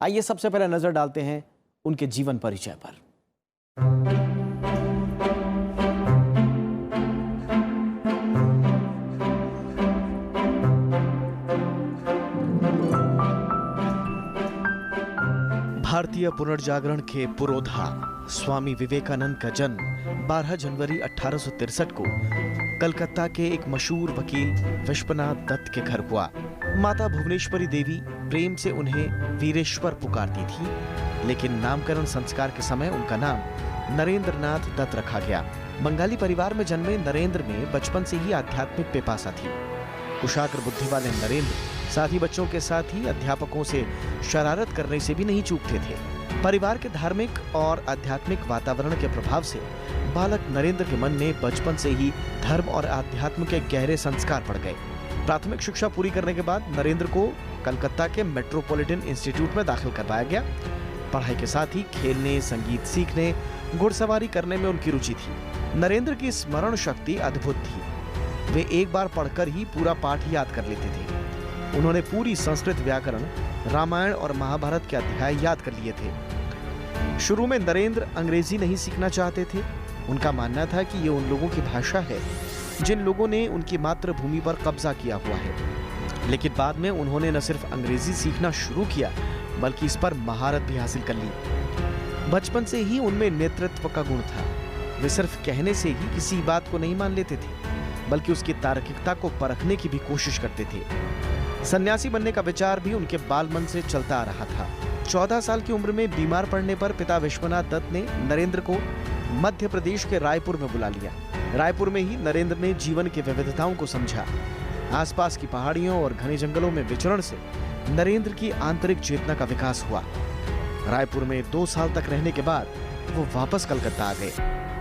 आइए सबसे पहले नजर डालते हैं उनके जीवन परिचय पर। भारतीय पुनर्जागरण के पुरोधा स्वामी विवेकानंद का जन्म 12 जनवरी 1863 को कलकत्ता के एक मशहूर वकील विश्वनाथ दत्त के घर हुआ। माता भुवनेश्वरी देवी प्रेम से उन्हें वीरेश्वर पुकारती थी, लेकिन नामकरण संस्कार के समय उनका नाम नरेंद्र नाथ दत्त रखा गया। बंगाली परिवार में जन्मे नरेंद्र में बचपन से ही आध्यात्मिक पिपासा थी। कुशाग्र बुद्धि वाले नरेंद्र साथी बच्चों के साथ ही अध्यापकों से शरारत करने से भी नहीं चूकते थे। परिवार के धार्मिक और आध्यात्मिक वातावरण के प्रभाव से बालक नरेंद्र के मन में बचपन से ही धर्म और आध्यात्म के गहरे संस्कार पड़ गए। प्राथमिक शिक्षा पूरी करने के बाद नरेंद्र को कलकत्ता के मेट्रोपॉलिटन इंस्टीट्यूट में दाखिल करवाया गया। पढ़ाई के साथ ही खेलने, संगीत सीखने, घुड़सवारी करने में उनकी रुचि थी। नरेंद्र की स्मरण शक्ति अद्भुत थी। वे एक बार पढ़कर ही पूरा पाठ याद कर लेते थे। उन्होंने पूरी संस्कृत व्याकरण, रामायण और महाभारत के अध्याय याद कर लिए थे। शुरू में नरेंद्र अंग्रेजी नहीं सीखना चाहते थे। उनका मानना था कि ये उन लोगों की भाषा है जिन लोगों ने उनकी मातृभूमि पर कब्जा किया हुआ है। लेकिन बाद में उन्होंने न सिर्फ अंग्रेजी सीखना शुरू किया, बल्कि इस पर महारत भी हासिल कर ली। बचपन से ही उनमें नेतृत्व का गुण था। वे सिर्फ कहने से ही किसी बात को नहीं मान लेते थे, बल्कि उसकी तार्किकता को परखने की भी कोशिश करते थे। सन्यासी बनने का विचार भी उनके बाल मन से चलता आ रहा था। 14 साल की उम्र में बीमार पड़ने पर पिता विश्वनाथ दत्त ने नरेंद्र को मध्य प्रदेश के रायपुर में बुला लिया। रायपुर में ही नरेंद्र ने जीवन की विविधताओं को समझा। आसपास की पहाड़ियों और घने जंगलों में विचरण से नरेंद्र की आंतरिक चेतना का विकास हुआ। रायपुर में 2 साल तक रहने के बाद वो वापस कलकत्ता आ गए।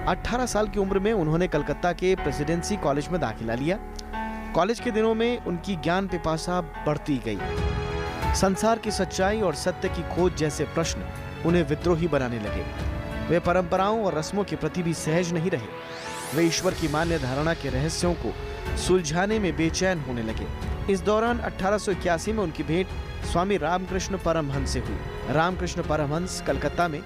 18 साल की उम्र में उन्होंने कलकत्ता के प्रेसिडेंसी कॉलेज में दाखिला लिया। कॉलेज के दिनों में उनकी ज्ञान पिपासा बढ़ती गई। संसार की सच्चाई और सत्य की खोज जैसे प्रश्न उन्हें विद्रोही बनाने लगे। वे परंपराओं और रस्मों के प्रति भी सहज नहीं रहे। वे ईश्वर की मान्य धारणा के रहस्यों को सुलझाने में बेचैन होने लगे। इस दौरान 1881 में उनकी भेंट स्वामी रामकृष्ण परमहंस से हुई। रामकृष्ण परमहंस कलकत्ता में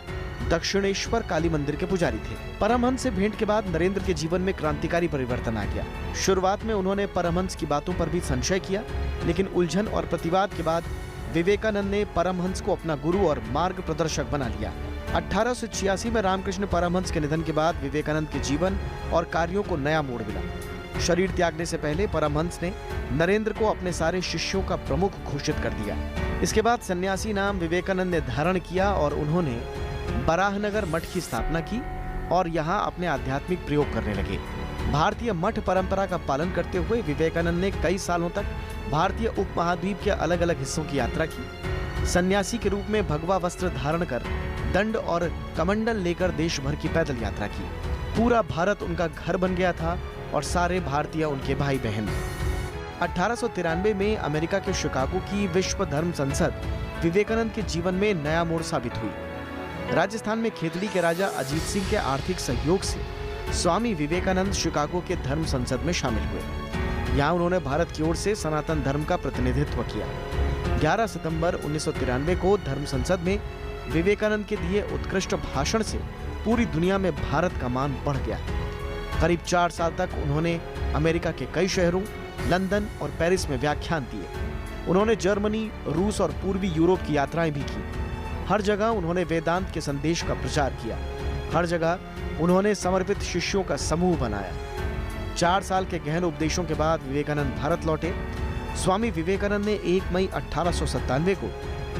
दक्षिणेश्वर काली मंदिर के पुजारी थे। परमहंस से भेंट के बाद नरेंद्र के जीवन में क्रांतिकारी परिवर्तन आ गया। शुरुआत में उन्होंने परमहंस की बातों पर भी संशय किया, लेकिन उलझन और प्रतिवाद के बाद विवेकानंद ने परमहंस को अपना गुरु और मार्ग प्रदर्शक बना लिया। 1886 में रामकृष्ण परमहंस के निधन के बाद विवेकानंद के जीवन और कार्यों को नया मोड़ मिला। शरीर त्यागने से पहले परमहंस ने नरेंद्र को अपने सारे शिष्यों का प्रमुख घोषित कर दिया। इसके बाद सन्यासी नाम विवेकानंद ने धारण किया और उन्होंने बराहनगर मठ की स्थापना की और यहाँ अपने आध्यात्मिक प्रयोग करने लगे। भारतीय मठ परंपरा का पालन करते हुए विवेकानंद ने कई सालों तक भारतीय उपमहाद्वीप के अलग अलग हिस्सों की यात्रा की। सन्यासी के रूप में भगवा वस्त्र धारण कर दंड और कमंडल लेकर देश भर की पैदल यात्रा की। पूरा भारत उनका घर बन गया था और सारे भारतीय उनके भाई बहन। 1893 में अमेरिका के शिकागो की विश्व धर्म संसद विवेकानंद के जीवन में नया मोड़ साबित हुई। राजस्थान में खेतड़ी के राजा अजीत सिंह के आर्थिक सहयोग से स्वामी विवेकानंद शिकागो के धर्म संसद में शामिल हुए। यहाँ उन्होंने भारत की ओर से सनातन धर्म का प्रतिनिधित्व किया। 11 सितंबर 1993 को धर्म संसद में विवेकानंद के दिए उत्कृष्ट भाषण से पूरी दुनिया में भारत का मान बढ़ गया। करीब 4 साल तक उन्होंने अमेरिका के कई शहरों, लंदन और पेरिस में व्याख्यान दिए। उन्होंने जर्मनी, रूस और पूर्वी यूरोप की यात्राएं भी की। हर जगह उन्होंने वेदांत के संदेश का प्रचार किया। हर जगह उन्होंने समर्पित शिष्यों का समूह बनाया। 4 साल के गहन उपदेशों के बाद विवेकानंद भारत लौटे। स्वामी विवेकानंद ने 1 मई 1897 को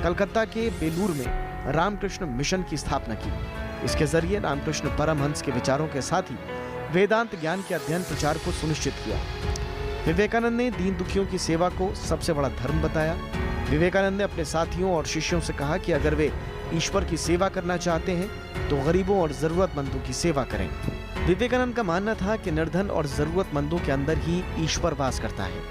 कलकत्ता के बेलूर में रामकृष्ण मिशन की स्थापना की। इसके जरिए रामकृष्ण परमहंस के विचारों के साथ ही वेदांत ज्ञान के अध्ययन प्रचार को सुनिश्चित किया। विवेकानंद ने दीन दुखियों की सेवा को सबसे बड़ा धर्म बताया। विवेकानंद ने अपने साथियों और शिष्यों से कहा कि अगर वे ईश्वर की सेवा करना चाहते हैं तो गरीबों और जरूरतमंदों की सेवा करें। विवेकानंद का मानना था कि निर्धन और जरूरतमंदों के अंदर ही ईश्वर वास करता है।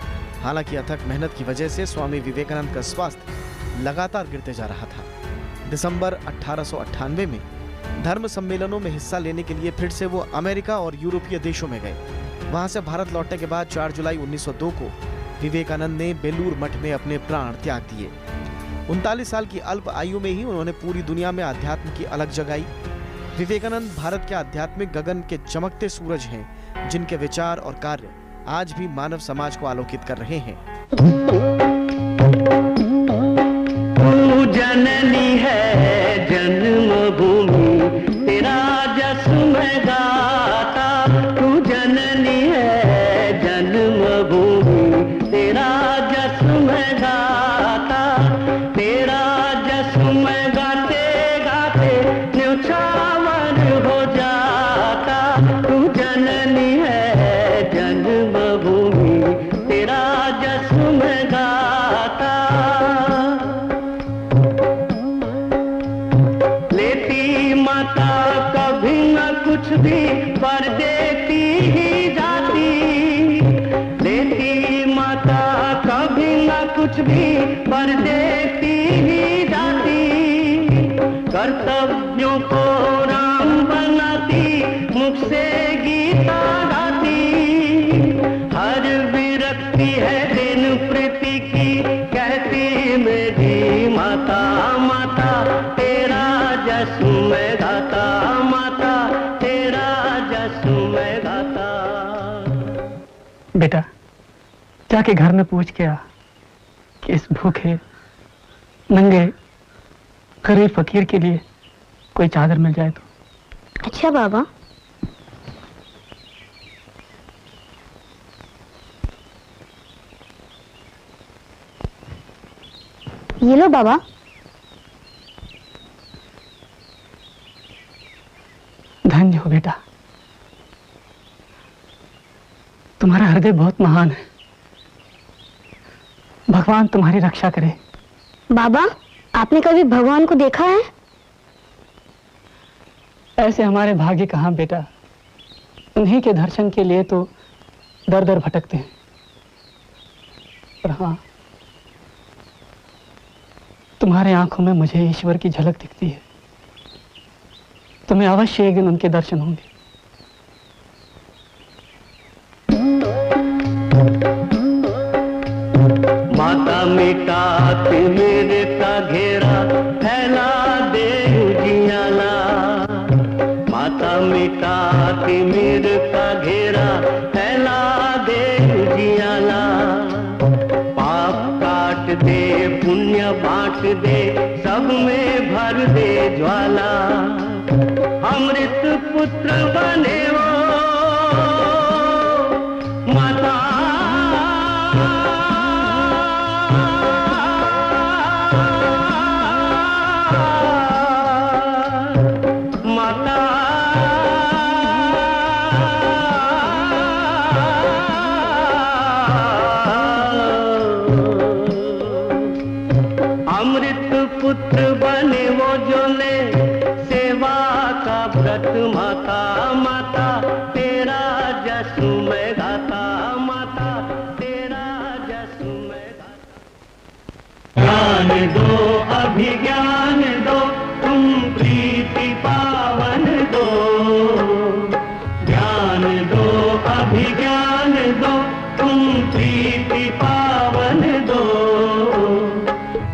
हालांकि अथक मेहनत की वजह से स्वामी विवेकानंद का स्वास्थ्य लगातार गिरते जा रहा था। दिसंबर 1898 में धर्म सम्मेलनों में हिस्सा लेने के लिए फिर से वो अमेरिका और यूरोपीय देशों में गए। वहां से भारत लौटने के बाद 4 जुलाई 1902 को विवेकानंद ने बेलूर मठ में अपने प्राण त्याग दिए। 39 साल की अल्प आयु में ही उन्होंने पूरी दुनिया में अध्यात्म की अलग जगाई। विवेकानंद भारत के आध्यात्मिक गगन के चमकते सूरज हैं, जिनके विचार और कार्य आज भी मानव समाज को आलोकित कर रहे हैं। तू जननी है जन्मभूमि, तेरा जस मैं गाता। तू जननी है जन्मभूमि, तेरा जस मैं गाता। तेरा जस मैं गाते गाते न्यौछावर हो जाता। तू जननी है जन्मभूमि, तेरा जस मैं गाता। लेती माता कभी न कुछ भी पर देती ही जाती। लेती माता कभी न कुछ भी पर देती ही जाती। कर्तव्यों को राम बनाती, मुख से गीता गाती। हर विरक्ति है दिन प्रीति की, कहती मेरी माता। माता तेरा जस मैं गाता, माता तेरा जस मैं गाता। बेटा जाके घर में पूछ के आ कि इस भूखे नंगे गरीब फकीर के लिए कोई चादर मिल जाए तो। अच्छा बाबा। ये लो बाबा। धन्य हो बेटा, तुम्हारा हृदय बहुत महान है। भगवान तुम्हारी रक्षा करे। बाबा आपने कभी भगवान को देखा है? ऐसे हमारे भाग्य कहाँ बेटा, उन्हीं के दर्शन के लिए तो दर दर भटकते हैं। पर हाँ, तुम्हारे आंखों में मुझे ईश्वर की झलक दिखती है। तुम्हें अवश्य एक दिन उनके दर्शन होंगे। माता मिटा तिमिर का घेरा, फैला दे उजियाला। माता मिटा तिमिर का घेरा, फैला दे उजियाला। पाप काट दे पुण्य बांट दे, सब में भर दे ज्वाला। अमृत पुत्र बने वो माता। माता अमृत पुत्र बने वो जो ले सेवा का व्रत। माता माता तेरा जस मैं गाता, माता तेरा जस मैं गाता। ज्ञान दो अभिज्ञान दो, तुम प्रीति पावन दो। ज्ञान दो अभिज्ञान दो, तुम प्रीति पावन दो।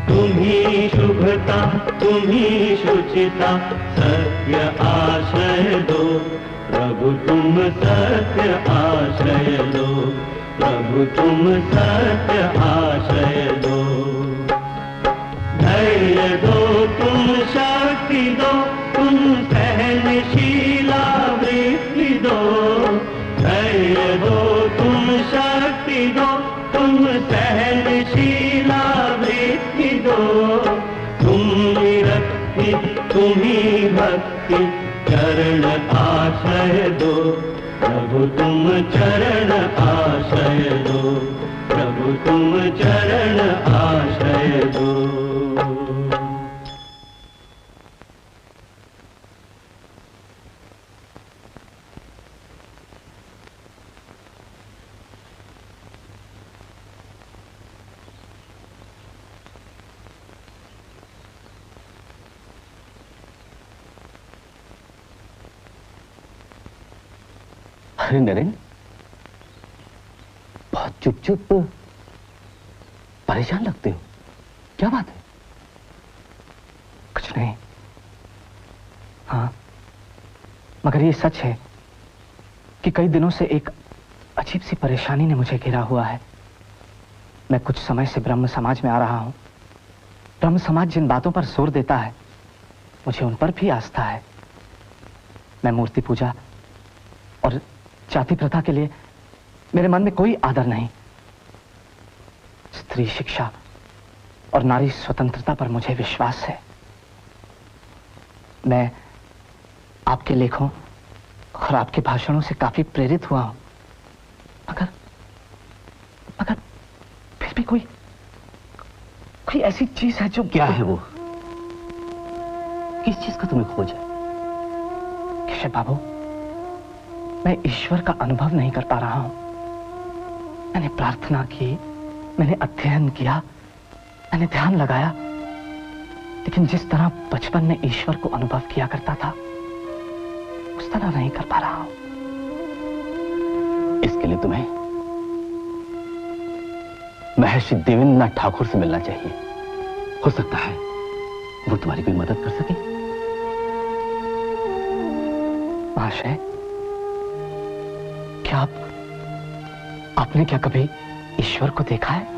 तुम्ही शुभता तुम्ही शुचिता, सत्य आश्रय दो। प्रभु तुम सत्य आश्रय दो। प्रभु तुम सत्य आश्रय दो। धैर्य दो तुम शक्ति दो, तुम सहनशीला वृत्ति दो। धैर्य दो तुम शक्ति दो, तुम सहनशीला वृत्ति दो। तुम विरक्ति तुम्ही भक्ति, चरण आश्रय दो। प्रभु तुम चरण आश्रय दो। प्रभु तुम चरण आश्रय दो। अरे नरेन, बहुत चुप चुप परेशान लगते हो, क्या बात है? कुछ नहीं। हाँ, मगर ये सच है कि कई दिनों से एक अजीब सी परेशानी ने मुझे घेरा हुआ है। मैं कुछ समय से ब्रह्म समाज में आ रहा हूं। ब्रह्म समाज जिन बातों पर जोर देता है, मुझे उन पर भी आस्था है। मैं मूर्ति पूजा और जाति प्रथा के लिए मेरे मन में कोई आदर नहीं। स्त्री शिक्षा और नारी स्वतंत्रता पर मुझे विश्वास है। मैं आपके लेखों और आपके भाषणों से काफी प्रेरित हुआ हूं, मगर फिर भी कोई ऐसी चीज है जो... क्या है वो? किस चीज का तुम्हें खोज है? केशव बाबू, मैं ईश्वर का अनुभव नहीं कर पा रहा हूं। मैंने प्रार्थना की, मैंने अध्ययन किया, मैंने ध्यान लगाया, लेकिन जिस तरह बचपन में ईश्वर को अनुभव किया करता था, उस तरह नहीं कर पा रहा हूं। इसके लिए तुम्हें महर्षि देवेंद्रनाथ ठाकुर से मिलना चाहिए। हो सकता है वो तुम्हारी कोई मदद कर सके। महाशय, क्या आपने क्या कभी ईश्वर को देखा है?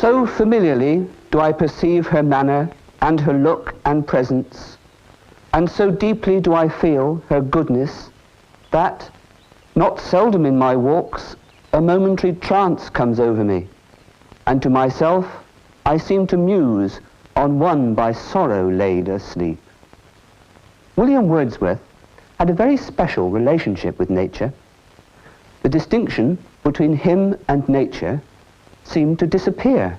So familiarly do I perceive her manner and her look and presence, and so deeply do I feel her goodness, that, not seldom in my walks, a momentary trance comes over me, and to myself I seem to muse on one by sorrow laid asleep. William Wordsworth had a very special relationship with nature. The distinction between him and nature seemed to disappear.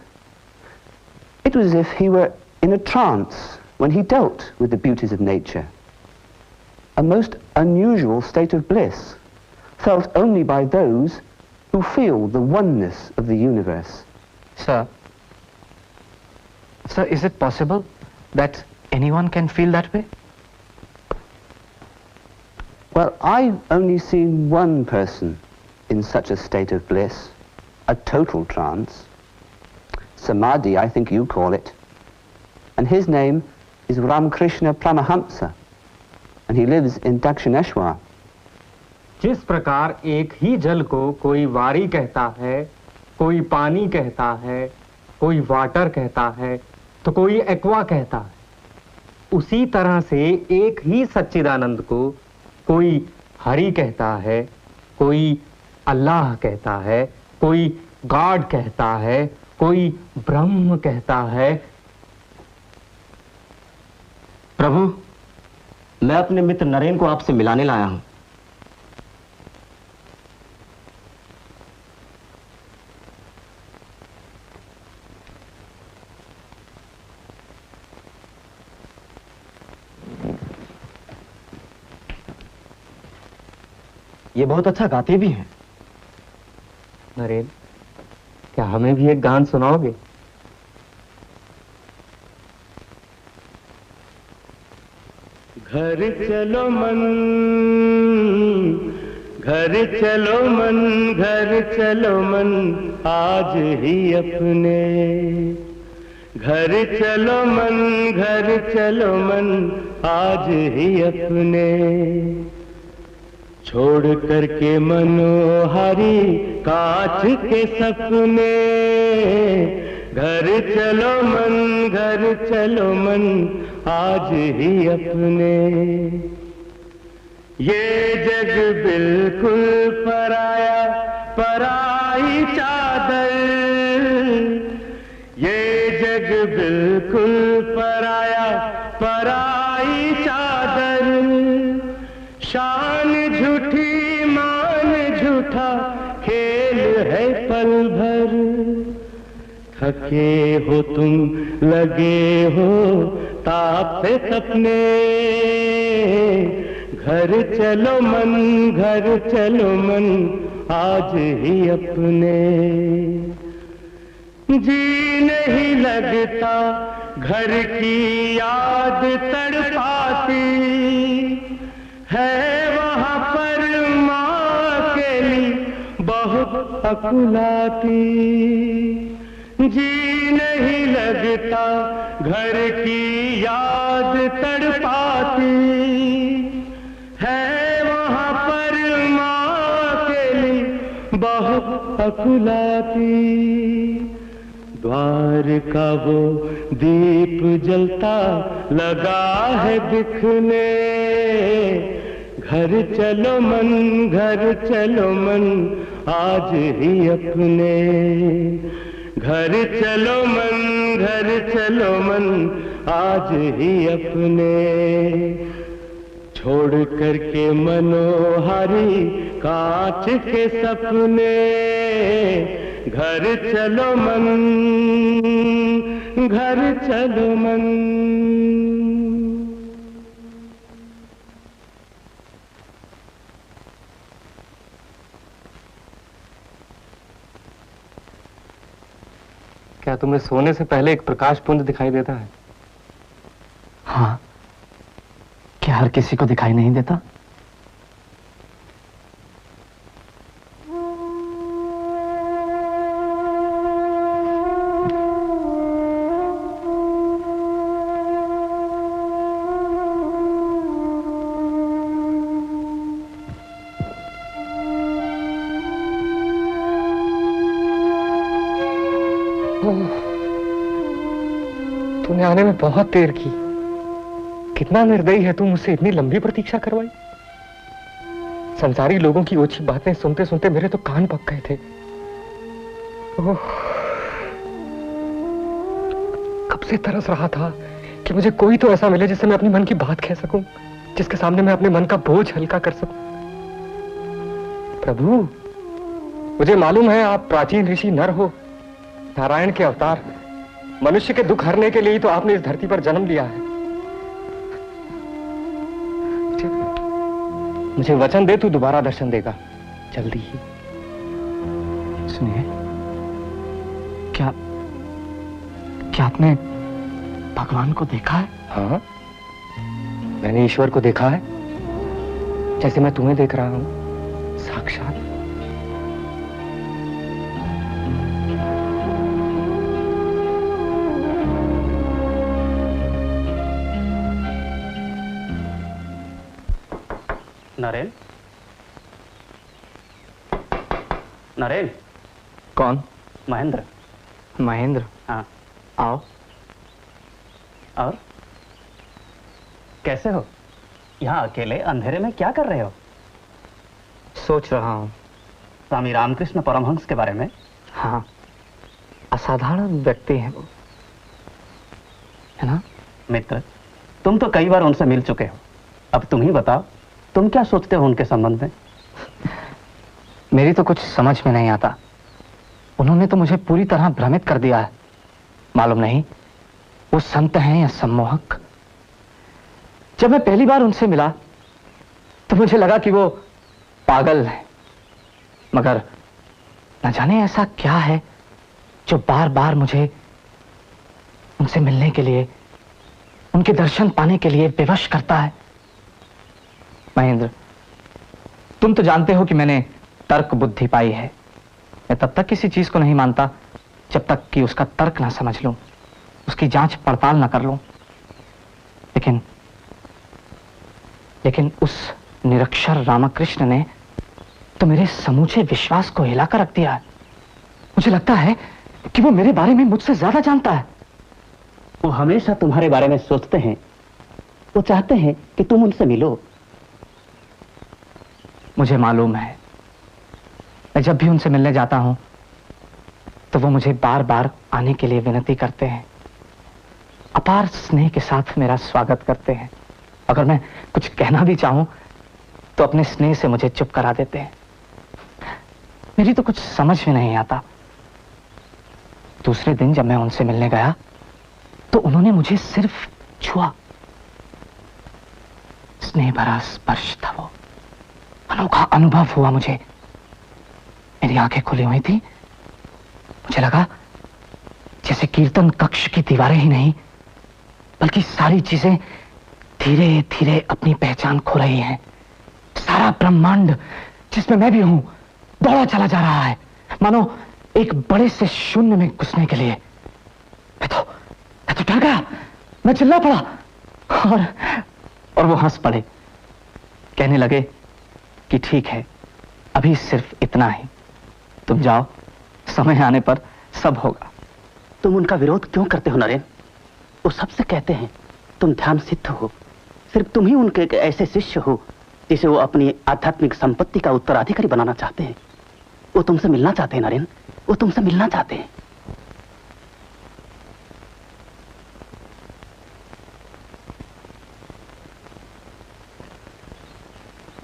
It was as if he were in a trance when he dealt with the beauties of nature. A most unusual state of bliss, felt only by those who feel the oneness of the universe. Sir, is it possible that anyone can feel that way? Well, I've only seen one person in such a state of bliss, a total trance. Samadhi, I think you call it. And his name is Ramakrishna Paramahamsa, and he lives in Dakshineshwar. जिस प्रकार एक ही जल को कोई वारी कहता है, कोई पानी कहता है, कोई वाटर कहता है, तो कोई एक्वा कहता है, उसी तरह से एक ही सच्चिदानंद को कोई हरि कहता है, कोई अल्लाह कहता है, कोई गॉड कहता है, कोई ब्रह्म कहता है। प्रभु, मैं अपने मित्र नरेन को आपसे मिलाने लाया हूं। ये बहुत अच्छा गाते भी हैं। नरेन, क्या हमें भी एक गान सुनाओगे? घर चलो मन, घर चलो मन, घर चलो मन, आज ही अपने। घर चलो मन, घर चलो मन, आज ही अपने। छोड़ करके मनोहारी कांच के सपने। घर चलो मन, घर चलो मन, आज ही अपने। ये जग बिल्कुल पराया, पराई चादर। ये जग बिल्कुल पराया, पराई चादर। शान झूठी, मान झूठा, खेल है पल भर। थके हो तुम, लगे हो ताप से सपने। घर चलो मन, घर चलो मन, आज ही अपने। जी नहीं लगता, घर की याद तड़पाती है वहाँ पर माँ अकेली बहुत अकुलाती, जी नहीं लगता घर की याद तड़पाती, है वहाँ पर माँ अकेली बहुत अकुलाती। द्वार का वो दीप जलता लगा है दिखने, घर चलो मन, घर चलो मन आज ही अपने, घर चलो मन, घर चलो मन आज ही अपने, छोड़ करके मनोहारी कांच के सपने, घर चलो मन, घर चलो मन। क्या तुम्हें सोने से पहले एक प्रकाश पुंज दिखाई देता है? हाँ, क्या हर किसी को दिखाई नहीं देता? तूने आने में बहुत देर की। कितना निर्दयी है तू, मुझसे इतनी लंबी प्रतीक्षा करवाई। संसारी लोगों की ओछी बातें सुनते सुनते मेरे तो कान पक गए थे। ओह, कब से तरस रहा था कि मुझे कोई तो ऐसा मिले जिससे मैं अपनी मन की बात कह सकूं, जिसके सामने मैं अपने मन का बोझ हल्का कर सकूं। प्रभु, मुझे मालूम है आप प्राचीन ऋषि नर हो, नारायण के अवतार। मनुष्य के दुख हरने के लिए ही तो आपने इस धरती पर जन्म लिया है। मुझे वचन दे, तू दोबारा दर्शन देगा जल्दी ही। सुनिए, क्या आपने भगवान को देखा है? हाँ, मैंने ईश्वर को देखा है, जैसे मैं तुम्हें देख रहा हूं, साक्षात। नरेन, नरेन। कौन? महेंद्र। महेंद्र? हाँ। आओ। और कैसे हो? यहाँ अकेले अंधेरे में क्या कर रहे हो? सोच रहा हूँ। स्वामी रामकृष्ण परमहंस के बारे में? हाँ, असाधारण व्यक्ति हैं वो, है ना? मित्र, तुम तो कई बार उनसे मिल चुके हो, अब तुम ही बताओ, तुम क्या सोचते हो उनके संबंध में? मेरी तो कुछ समझ में नहीं आता। उन्होंने तो मुझे पूरी तरह भ्रमित कर दिया है। मालूम नहीं वो संत हैं या सम्मोहक। जब मैं पहली बार उनसे मिला तो मुझे लगा कि वो पागल है, मगर न जाने ऐसा क्या है जो बार बार मुझे उनसे मिलने के लिए, उनके दर्शन पाने के लिए विवश करता है। महेंद्र, तुम तो जानते हो कि मैंने तर्क बुद्धि पाई है। मैं तब तक किसी चीज को नहीं मानता जब तक कि उसका तर्क ना समझ लूं, उसकी जांच पड़ताल ना कर लूं। लेकिन उस निरक्षर रामकृष्ण ने तो मेरे समूचे विश्वास को हिलाकर रख दिया है। मुझे लगता है कि वो मेरे बारे में मुझसे ज्यादा जानता है। वो हमेशा तुम्हारे बारे में सोचते हैं, वो चाहते हैं कि तुम उनसे मिलो। मुझे मालूम है, मैं जब भी उनसे मिलने जाता हूं तो वो मुझे बार बार आने के लिए विनती करते हैं, अपार स्नेह के साथ मेरा स्वागत करते हैं। अगर मैं कुछ कहना भी चाहूं तो अपने स्नेह से मुझे चुप करा देते हैं। मेरी तो कुछ समझ में नहीं आता। दूसरे दिन जब मैं उनसे मिलने गया तो उन्होंने मुझे सिर्फ छुआ। स्नेह भरा स्पर्श था वो, अनोखा अनुभव हुआ मुझे। मेरी आंखें खुली हुई थी। मुझे लगा जैसे कीर्तन कक्ष की दीवारें ही नहीं बल्कि सारी चीजें धीरे धीरे अपनी पहचान खो रही हैं। सारा ब्रह्मांड जिसमें मैं भी हूं दौड़ा चला जा रहा है, मानो एक बड़े से शून्य में घुसने के लिए। मैं तो डर गया, मैं चिल्ला पड़ा और वो हंस पड़े। कहने लगे कि ठीक है, अभी सिर्फ इतना ही, तुम जाओ, समय आने पर सब होगा। तुम उनका विरोध क्यों करते हो नरेन? वो सबसे कहते हैं तुम ध्यान सिद्ध हो, सिर्फ तुम ही उनके एक ऐसे शिष्य हो जिसे वो अपनी आध्यात्मिक संपत्ति का उत्तराधिकारी बनाना चाहते हैं। वो तुमसे मिलना चाहते हैं नरेन, वो तुमसे मिलना चाहते हैं।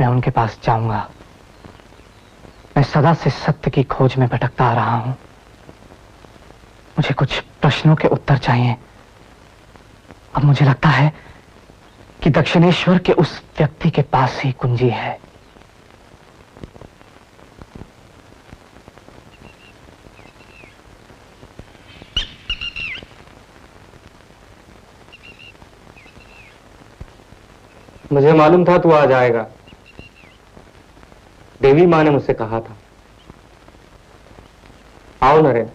मैं उनके पास जाऊंगा। मैं सदा से सत्य की खोज में भटकता आ रहा हूं। मुझे कुछ प्रश्नों के उत्तर चाहिए। अब मुझे लगता है कि दक्षिणेश्वर के उस व्यक्ति के पास ही कुंजी है। मुझे मालूम था तू आ जाएगा। देवी माँ ने मुझसे कहा था। आओ नरेन।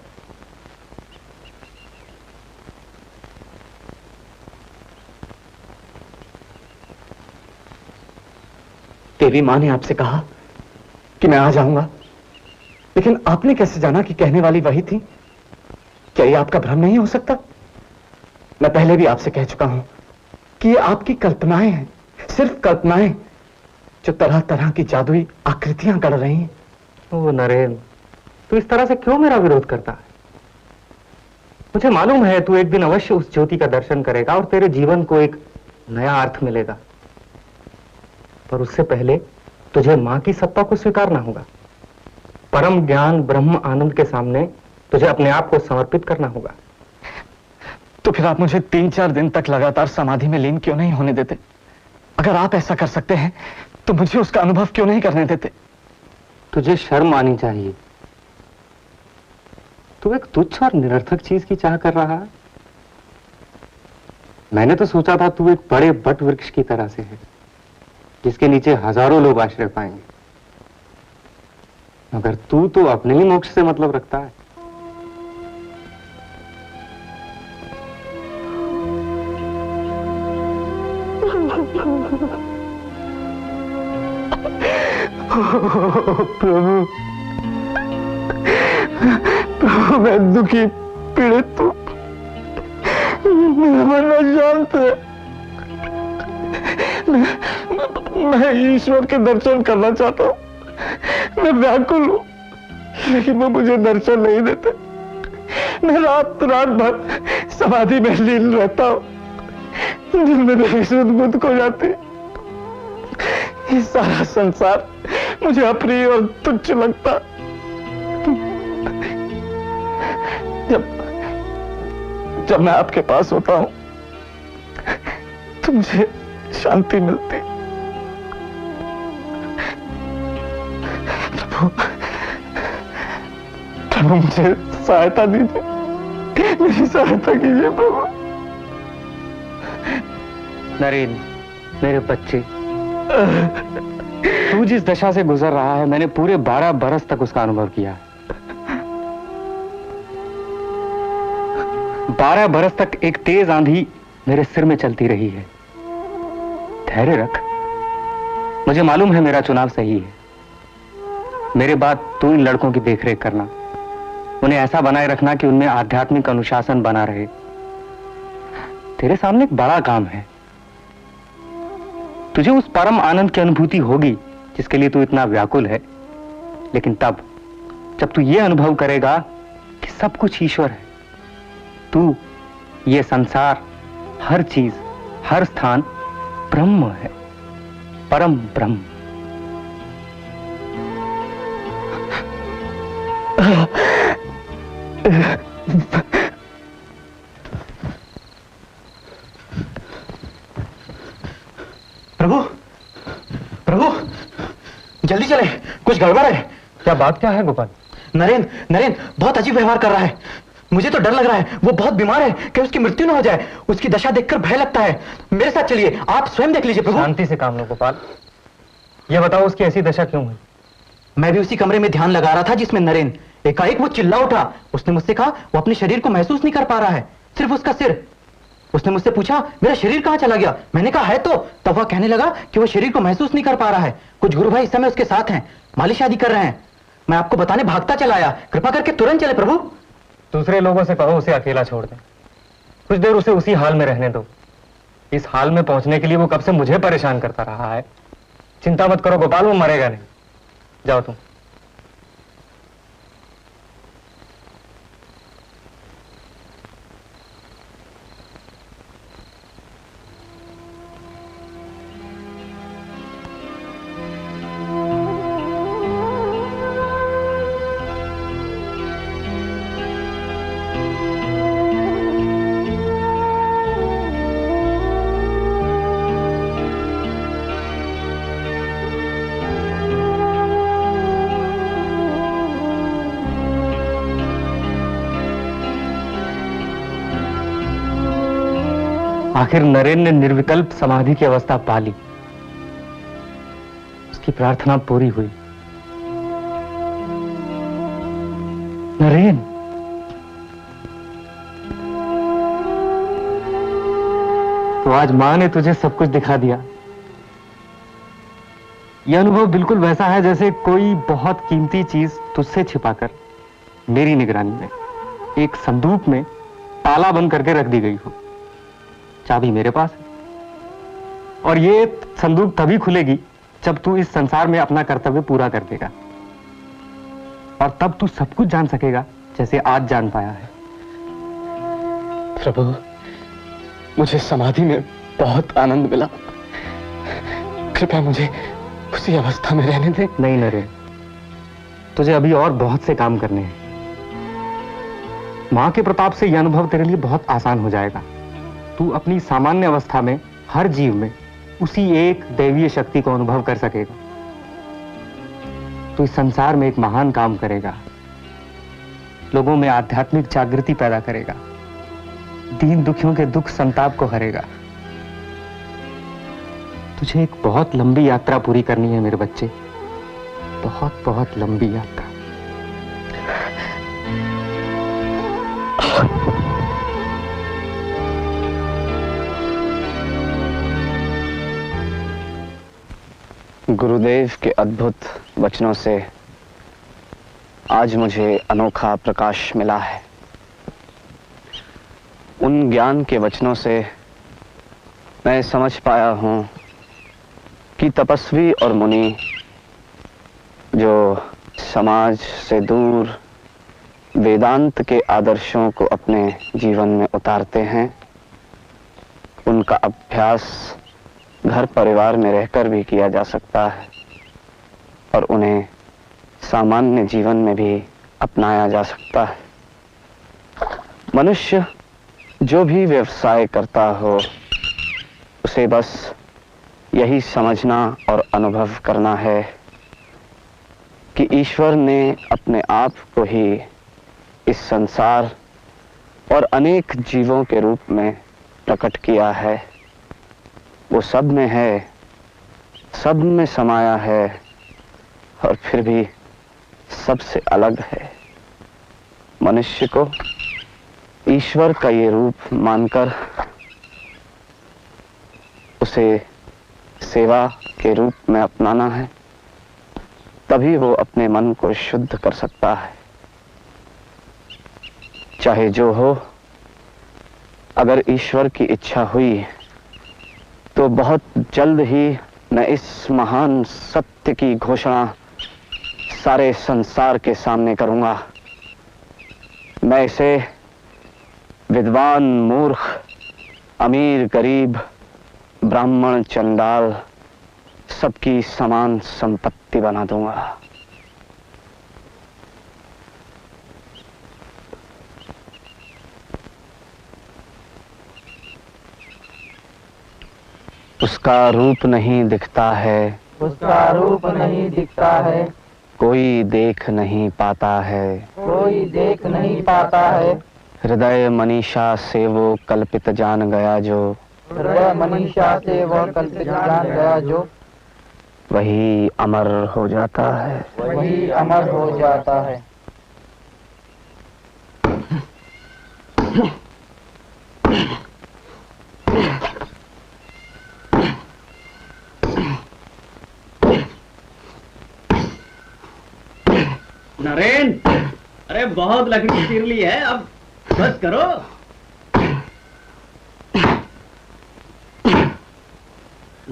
देवी माँ ने आपसे कहा कि मैं आ जाऊंगा, लेकिन आपने कैसे जाना कि कहने वाली वही थी? क्या ये आपका भ्रम नहीं हो सकता? मैं पहले भी आपसे कह चुका हूं कि ये आपकी कल्पनाएं हैं, सिर्फ कल्पनाएं, जो तरह तरह की जादुई आकृतियां गढ़ रही हैं। ओ नरेन, तू इस तरह से क्यों मेरा विरोध करता है? मुझे मालूम है तू एक दिन अवश्य उस ज्योति का दर्शन करेगा और तेरे जीवन को एक नया अर्थ मिलेगा, पर उससे पहले तुझे मां की सत्ता को स्वीकारना होगा। परम ज्ञान ब्रह्म आनंद के सामने तुझे अपने आप को समर्पित करना होगा। तो फिर आप मुझे 3-4 दिन तक लगातार समाधि में लीन क्यों नहीं होने देते? अगर आप ऐसा कर सकते हैं तो मुझे उसका अनुभव क्यों नहीं करने देते? तुझे शर्म आनी चाहिए। तू एक तुच्छ और निरर्थक चीज की चाह कर रहा है। मैंने तो सोचा था तू एक बड़े बट वृक्ष की तरह से है, जिसके नीचे हजारों लोग आश्रय पाएंगे, मगर तू तो अपने ही मोक्ष से मतलब रखता है। प्रभु, प्रभु, मैं दुखी पीड़ित हूं, मेरा मन अशांत है। मैं ईश्वर के दर्शन करना चाहता हूं, मैं व्याकुल हूं, लेकिन वो मुझे दर्शन नहीं देते। मैं रात भर समाधि में लीन रहता हूं, दिन में मेरी सुध बुध खो जाती। ये सारा संसार मुझे अप्रिय और तुच्छ लगता। जब मैं आपके पास होता हूं तो मुझे शांति मिलती। प्रभु, मुझे सहायता दीजिए, मेरी सहायता कीजिए प्रभु। नरेन, मेरे बच्चे, तू जिस दशा से गुजर रहा है, मैंने पूरे 12 बरस तक उसका अनुभव किया। 12 बरस तक एक तेज आंधी मेरे सिर में चलती रही है। धैर्य रख, मुझे मालूम है मेरा चुनाव सही है। मेरे बाद तू इन लड़कों की देखरेख करना, उन्हें ऐसा बनाए रखना कि उनमें आध्यात्मिक अनुशासन बना रहे। तेरे सामने एक बड़ा काम है। तुझे उस परम आनंद की अनुभूति होगी जिसके लिए तू इतना व्याकुल है, लेकिन तब जब तू ये अनुभव करेगा कि सब कुछ ईश्वर है, तू, ये संसार, हर चीज, हर स्थान ब्रह्म है, परम ब्रह्म। प्रभु, प्रभु, जल्दी चले, कुछ गड़बड़ है। क्या बात क्या है गोपाल? नरेन, नरेन बहुत अजीब व्यवहार कर रहा है। मुझे तो डर लग रहा है, वो बहुत बीमार है, कि उसकी मृत्यु न हो जाए। उसकी दशा देखकर भय लगता है। मेरे साथ चलिए, आप स्वयं देख लीजिए प्रभु। शांति से काम लो गोपाल। ये बताओ उसकी ऐसी दशा क्यों हुई? मैं भी उसी कमरे में ध्यान लगा रहा था जिसमें नरेन, एकाएक वो चिल्ला उठा। उसने मुझसे कहा वो अपने शरीर को महसूस नहीं कर पा रहा है, सिर्फ उसका सिर। उसने मुझसे पूछा मेरा शरीर कहां चला गया। मैंने कहा है तो। तब वह कहने लगा कि वो शरीर को महसूस नहीं कर पा रहा है। कुछ गुरु भाई इस समय उसके साथ हैं, मालिश आदि कर रहे हैं। मैं आपको बताने भागता चला आया, कृपा करके तुरंत चले प्रभु। दूसरे लोगों से कहो उसे अकेला छोड़ दें, कुछ देर उसे उसी हाल में रहने दो। इस हाल में पहुंचने के लिए वो कब से मुझे परेशान करता रहा है। चिंता मत करो गोपाल, वो मरेगा नहीं। जाओ तुम। आखिर नरेन ने निर्विकल्प समाधि की अवस्था पा ली। उसकी प्रार्थना पूरी हुई। नरेन, तो आज मां ने तुझे सब कुछ दिखा दिया। यह अनुभव बिल्कुल वैसा है जैसे कोई बहुत कीमती चीज तुझसे छिपाकर मेरी निगरानी में एक संदूक में ताला बंद करके रख दी गई हो। चाबी मेरे पास है और ये संदूक तभी खुलेगी जब तू इस संसार में अपना कर्तव्य पूरा कर देगा, और तब तू सब कुछ जान सकेगा जैसे आज जान पाया है। प्रभु, मुझे समाधि में बहुत आनंद मिला, कृपया मुझे उसी अवस्था में रहने दे। नहीं नरेन, तुझे अभी और बहुत से काम करने हैं। मां के प्रताप से यह अनुभव तेरे लिए बहुत आसान हो जाएगा। तू अपनी सामान्य अवस्था में हर जीव में उसी एक दैवीय शक्ति को अनुभव कर सकेगा। तू इस संसार में एक महान काम करेगा, लोगों में आध्यात्मिक जागृति पैदा करेगा, दीन दुखियों के दुख संताप को हरेगा। तुझे एक बहुत लंबी यात्रा पूरी करनी है मेरे बच्चे, बहुत बहुत लंबी यात्रा। गुरुदेव के अद्भुत वचनों से आज मुझे अनोखा प्रकाश मिला है। उन ज्ञान के वचनों से मैं समझ पाया हूं कि तपस्वी और मुनि जो समाज से दूर वेदांत के आदर्शों को अपने जीवन में उतारते हैं, उनका अभ्यास घर परिवार में रहकर भी किया जा सकता है और उन्हें सामान्य जीवन में भी अपनाया जा सकता है। मनुष्य जो भी व्यवसाय करता हो, उसे बस यही समझना और अनुभव करना है कि ईश्वर ने अपने आप को ही इस संसार और अनेक जीवों के रूप में प्रकट किया है। वो सब में है, सब में समाया है और फिर भी सबसे अलग है। मनुष्य को ईश्वर का ये रूप मानकर उसे सेवा के रूप में अपनाना है, तभी वो अपने मन को शुद्ध कर सकता है। चाहे जो हो, अगर ईश्वर की इच्छा हुई तो बहुत जल्द ही मैं इस महान सत्य की घोषणा सारे संसार के सामने करूंगा। मैं इसे विद्वान मूर्ख, अमीर गरीब, ब्राह्मण चंडाल सबकी समान संपत्ति बना दूंगा। उसका रूप नहीं दिखता है, उसका रूप नहीं दिखता है, कोई देख नहीं पाता है, कोई देख नहीं पाता है। हृदय मनीषा से वो कल्पित जान गया जो, हृदय मनीषा से वह कल्पित जान गया जो, वही अमर हो जाता है। वही अमर हो जाता है। नरेन, अरे बहुत लकड़ी चीर ली है, अब बस करो।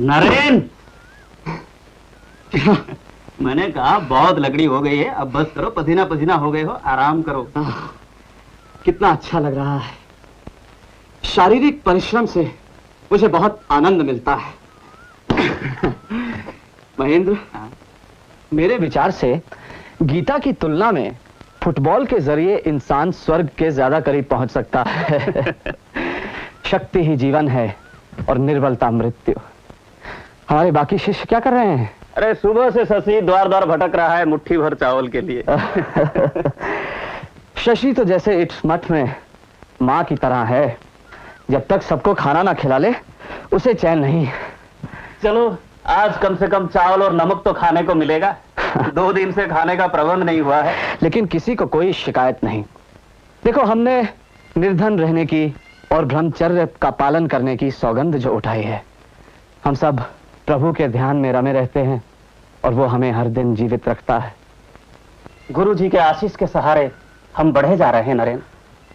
नरेन, मैंने कहा बहुत लकड़ी हो गई है, अब बस करो, पसीना पसीना हो गए हो, आराम करो। कितना अच्छा लग रहा है। शारीरिक परिश्रम से मुझे बहुत आनंद मिलता है। महेंद्र, मेरे विचार से गीता की तुलना में फुटबॉल के जरिए इंसान स्वर्ग के ज्यादा करीब पहुंच सकता है। शक्ति ही जीवन है और निर्बलता मृत्यु। हमारे बाकी शिष्य क्या कर रहे हैं? अरे सुबह से शशि द्वार द्वार भटक रहा है मुट्ठी भर चावल के लिए। शशि तो जैसे इस मठ में माँ की तरह है, जब तक सबको खाना ना खिला ले उसे चैन नहीं। चलो आज कम से कम चावल और नमक तो खाने को मिलेगा। 2 दिन से खाने का प्रबंध नहीं हुआ है। लेकिन किसी को कोई शिकायत नहीं। देखो, हमने निर्धन रहने की और ब्रह्मचर्य का पालन करने की सौगंध जो उठाई है, हम सब प्रभु के ध्यान में रमे रहते हैं और वो हमें हर दिन जीवित रखता है। गुरु जी के आशीष के सहारे हम बढ़े जा रहे हैं नरेन,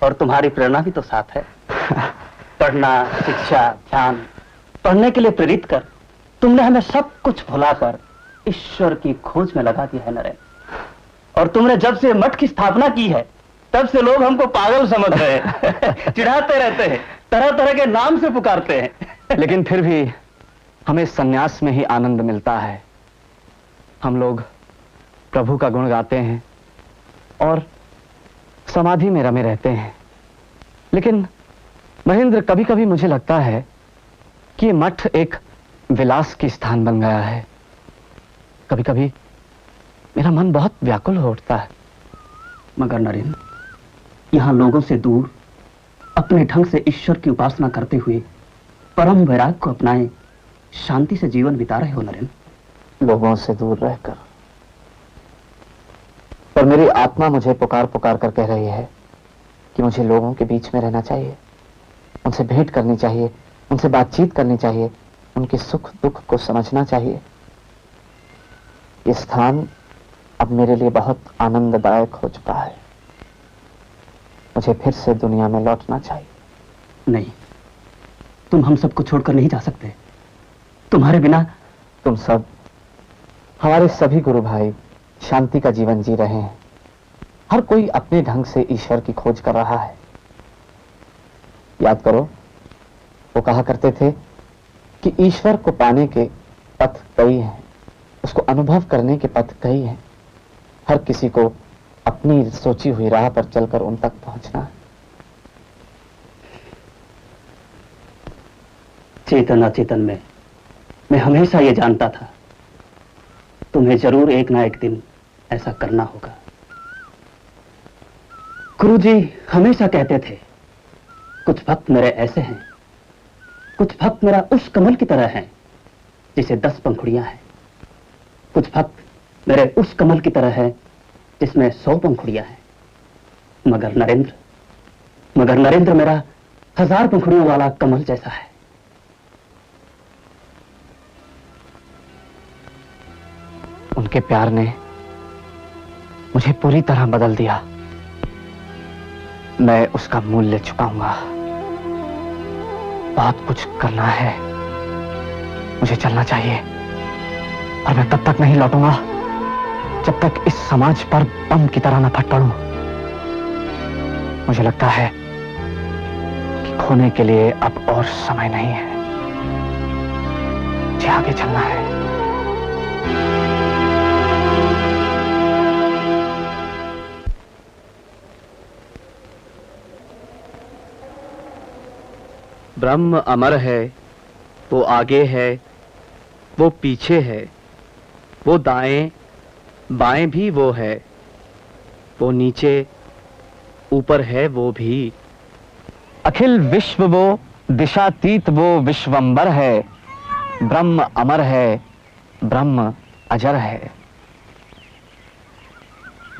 और तुम्हारी प्रेरणा भी तो साथ है। पढ़ना, शिक्षा, ध्यान, पढ़ने के लिए प्रेरित कर तुमने हमें सब कुछ भुलाकर ईश्वर की खोज में लगा दिया है नरेन। और तुमने जब से मठ की स्थापना की है तब से लोग हमको पागल समझ रहे हैं। चिढ़ाते रहते हैं, तरह तरह के नाम से पुकारते हैं। लेकिन फिर भी हमें सन्यास में ही आनंद मिलता है। हम लोग प्रभु का गुण गाते हैं और समाधि में रमे रहते हैं। लेकिन महेंद्र, कभी कभी मुझे लगता है कि ये मठ एक विलास की स्थान बन गया है। कभी कभी मेरा मन बहुत व्याकुल हो उठता है। मगर नरेन, यहां लोगों से दूर अपने ढंग से ईश्वर की उपासना करते हुए परम वैराग को अपनाए शांति से जीवन बिता रहे हो नरेन। लोगों से दूर रहकर, पर मेरी आत्मा मुझे पुकार पुकार कर कह रही है कि मुझे लोगों के बीच में रहना चाहिए, उनसे भेंट करनी चाहिए, उनसे बातचीत करनी चाहिए, उनके सुख दुख को समझना चाहिए। ये स्थान अब मेरे लिए बहुत आनंददायक हो चुका है। मुझे फिर से दुनिया में लौटना चाहिए। नहीं, तुम हम सबको छोड़कर नहीं जा सकते। तुम्हारे बिना तुम सब, हमारे सभी गुरु भाई शांति का जीवन जी रहे हैं। हर कोई अपने ढंग से ईश्वर की खोज कर रहा है। याद करो, वो कहा करते थे कि ईश्वर को पाने के पथ कई हैं, उसको अनुभव करने के पथ कई हैं। हर किसी को अपनी सोची हुई राह पर चलकर उन तक पहुंचना है। चेतन अचेतन में मैं हमेशा ये जानता था, तुम्हें जरूर एक ना एक दिन ऐसा करना होगा। गुरुजी हमेशा कहते थे, कुछ भक्त मेरे ऐसे हैं, कुछ भक्त मेरा उस कमल की तरह हैं जिसे 10 पंखुड़ियां हैं। कुछ भक्त मेरे उस कमल की तरह है जिसमें 100 पंखुड़ियां हैं। मगर नरेंद्र मेरा 1000 पंखुड़ियों वाला कमल जैसा है। उनके प्यार ने मुझे पूरी तरह बदल दिया। मैं उसका मूल्य चुकाऊंगा। बहुत कुछ करना है, मुझे चलना चाहिए। और मैं तब तक नहीं लौटूंगा जब तक इस समाज पर बम की तरह न फट पड़ूं। मुझे लगता है कि खोने के लिए अब और समय नहीं है। मुझे आगे चलना है। ब्रह्म अमर है, वो आगे है, वो पीछे है, वो दाएं बाएं भी वो है, वो नीचे ऊपर है वो भी। अखिल विश्व वो, दिशातीत वो विश्वंबर है। ब्रह्म अमर है, ब्रह्म अजर है।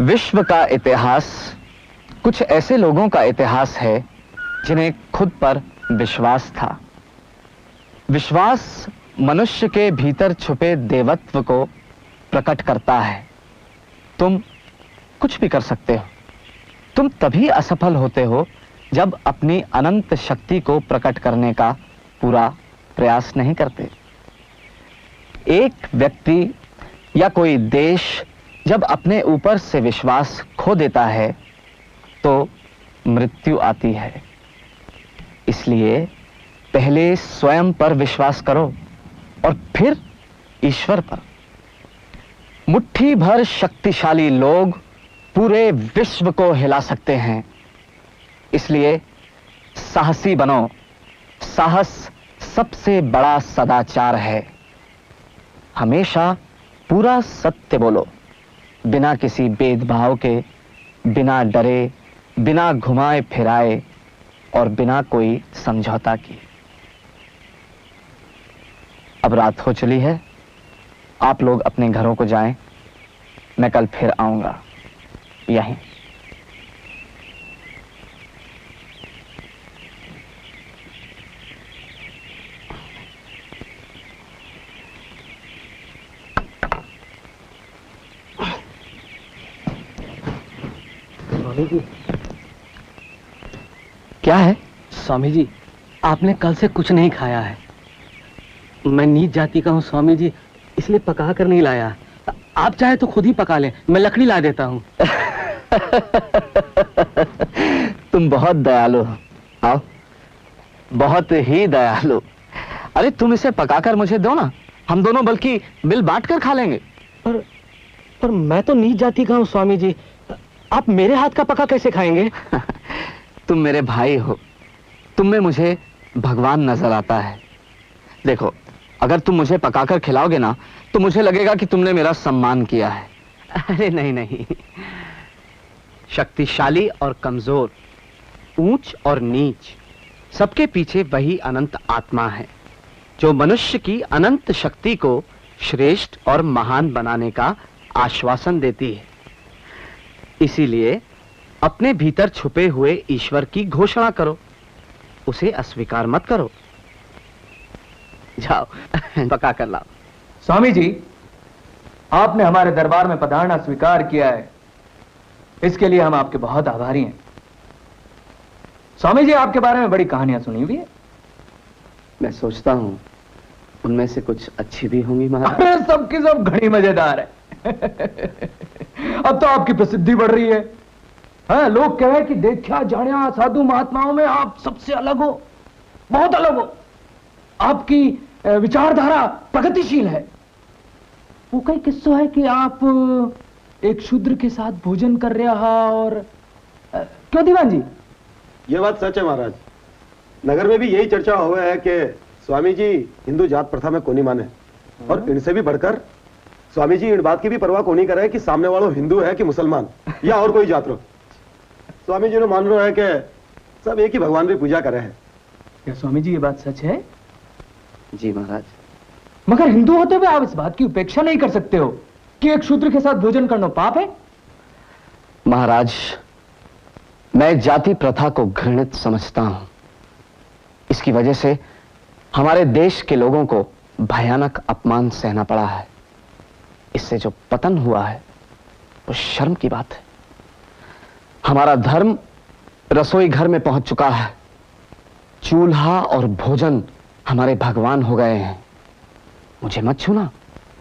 विश्व का इतिहास कुछ ऐसे लोगों का इतिहास है जिन्हें खुद पर विश्वास था। विश्वास मनुष्य के भीतर छुपे देवत्व को प्रकट करता है। तुम कुछ भी कर सकते हो। तुम तभी असफल होते हो जब अपनी अनंत शक्ति को प्रकट करने का पूरा प्रयास नहीं करते। एक व्यक्ति या कोई देश जब अपने ऊपर से विश्वास खो देता है तो मृत्यु आती है। इसलिए पहले स्वयं पर विश्वास करो और फिर ईश्वर पर। मुट्ठी भर शक्तिशाली लोग पूरे विश्व को हिला सकते हैं। इसलिए साहसी बनो। साहस सबसे बड़ा सदाचार है। हमेशा पूरा सत्य बोलो, बिना किसी भेदभाव के, बिना डरे, बिना घुमाए फिराए और बिना कोई समझौता किए। अब रात हो चली है, आप लोग अपने घरों को जाएं। मैं कल फिर आऊंगा यहीं। स्वामी जी, क्या है? स्वामी जी, आपने कल से कुछ नहीं खाया है। मैं नीच जाति का हूँ स्वामी जी, इसलिए पका कर नहीं लाया। आप चाहे तो खुद ही पका लें, मैं लकड़ी ला देता हूँ। तुम बहुत दयालु हो। आओ, बहुत ही दयालु। अरे तुम इसे पकाकर मुझे दो ना, हम दोनों बल्कि बिल बांट कर खा लेंगे। पर मैं तो नीच जाति का हूँ स्वामी जी, आप मेरे हाथ का पका कैसे खाएंगे? तुम मेरे भाई हो, तुम में मुझे भगवान नजर आता है। देखो, अगर तुम मुझे पकाकर खिलाओगे ना तो मुझे लगेगा कि तुमने मेरा सम्मान किया है। अरे नहीं नहीं, शक्तिशाली और कमजोर, ऊंच और नीच, सबके पीछे वही अनंत आत्मा है जो मनुष्य की अनंत शक्ति को श्रेष्ठ और महान बनाने का आश्वासन देती है। इसीलिए अपने भीतर छुपे हुए ईश्वर की घोषणा करो, उसे अस्वीकार मत करो। जाओ पका कर लाओ। स्वामी जी, आपने हमारे दरबार में पधारना स्वीकार किया है, इसके लिए हम आपके बहुत आभारी हैं। स्वामी जी, आपके बारे में बड़ी कहानियां सुनी हुई है। मैं सोचता हूँ उनमें से कुछ अच्छी भी होंगी महाराज। अरे सबकी सब घनी मजेदार है। अब तो आपकी प्रसिद्धि बढ़ रही है। हाँ, लोग कह रहे हैं कि देखा जानिया साधु महात्माओं में आप सबसे अलग हो, बहुत अलग हो। आपकी विचारधारा प्रगतिशील है। वो कई किस्सा है कि आप एक शूद्र के साथ भोजन कर रहा और क्यों दीवान जी? ये बात सच है महाराज। नगर में भी यही चर्चा हुआ है कि स्वामी जी हिंदू जात प्रथा में कोनी माने, और इनसे भी बढ़कर स्वामी जी इन बात की भी परवाह कोनी करे कि सामने वालों हिंदू है कि मुसलमान या और कोई जात रो। स्वामी जी ने मान लो है कि सब एक ही भगवान की पूजा करे हैं। क्या स्वामी जी ये बात सच है? जी महाराज। मगर हिंदू होते हुए आप इस बात की उपेक्षा नहीं कर सकते हो कि एक शूद्र के साथ भोजन करना पाप है। महाराज, मैं जाति प्रथा को घृणित समझता हूं। इसकी वजह से हमारे देश के लोगों को भयानक अपमान सहना पड़ा है। इससे जो पतन हुआ है वो शर्म की बात है। हमारा धर्म रसोई घर में पहुंच चुका है। चूल्हा और भोजन हमारे भगवान हो गए हैं। मुझे मत छूना,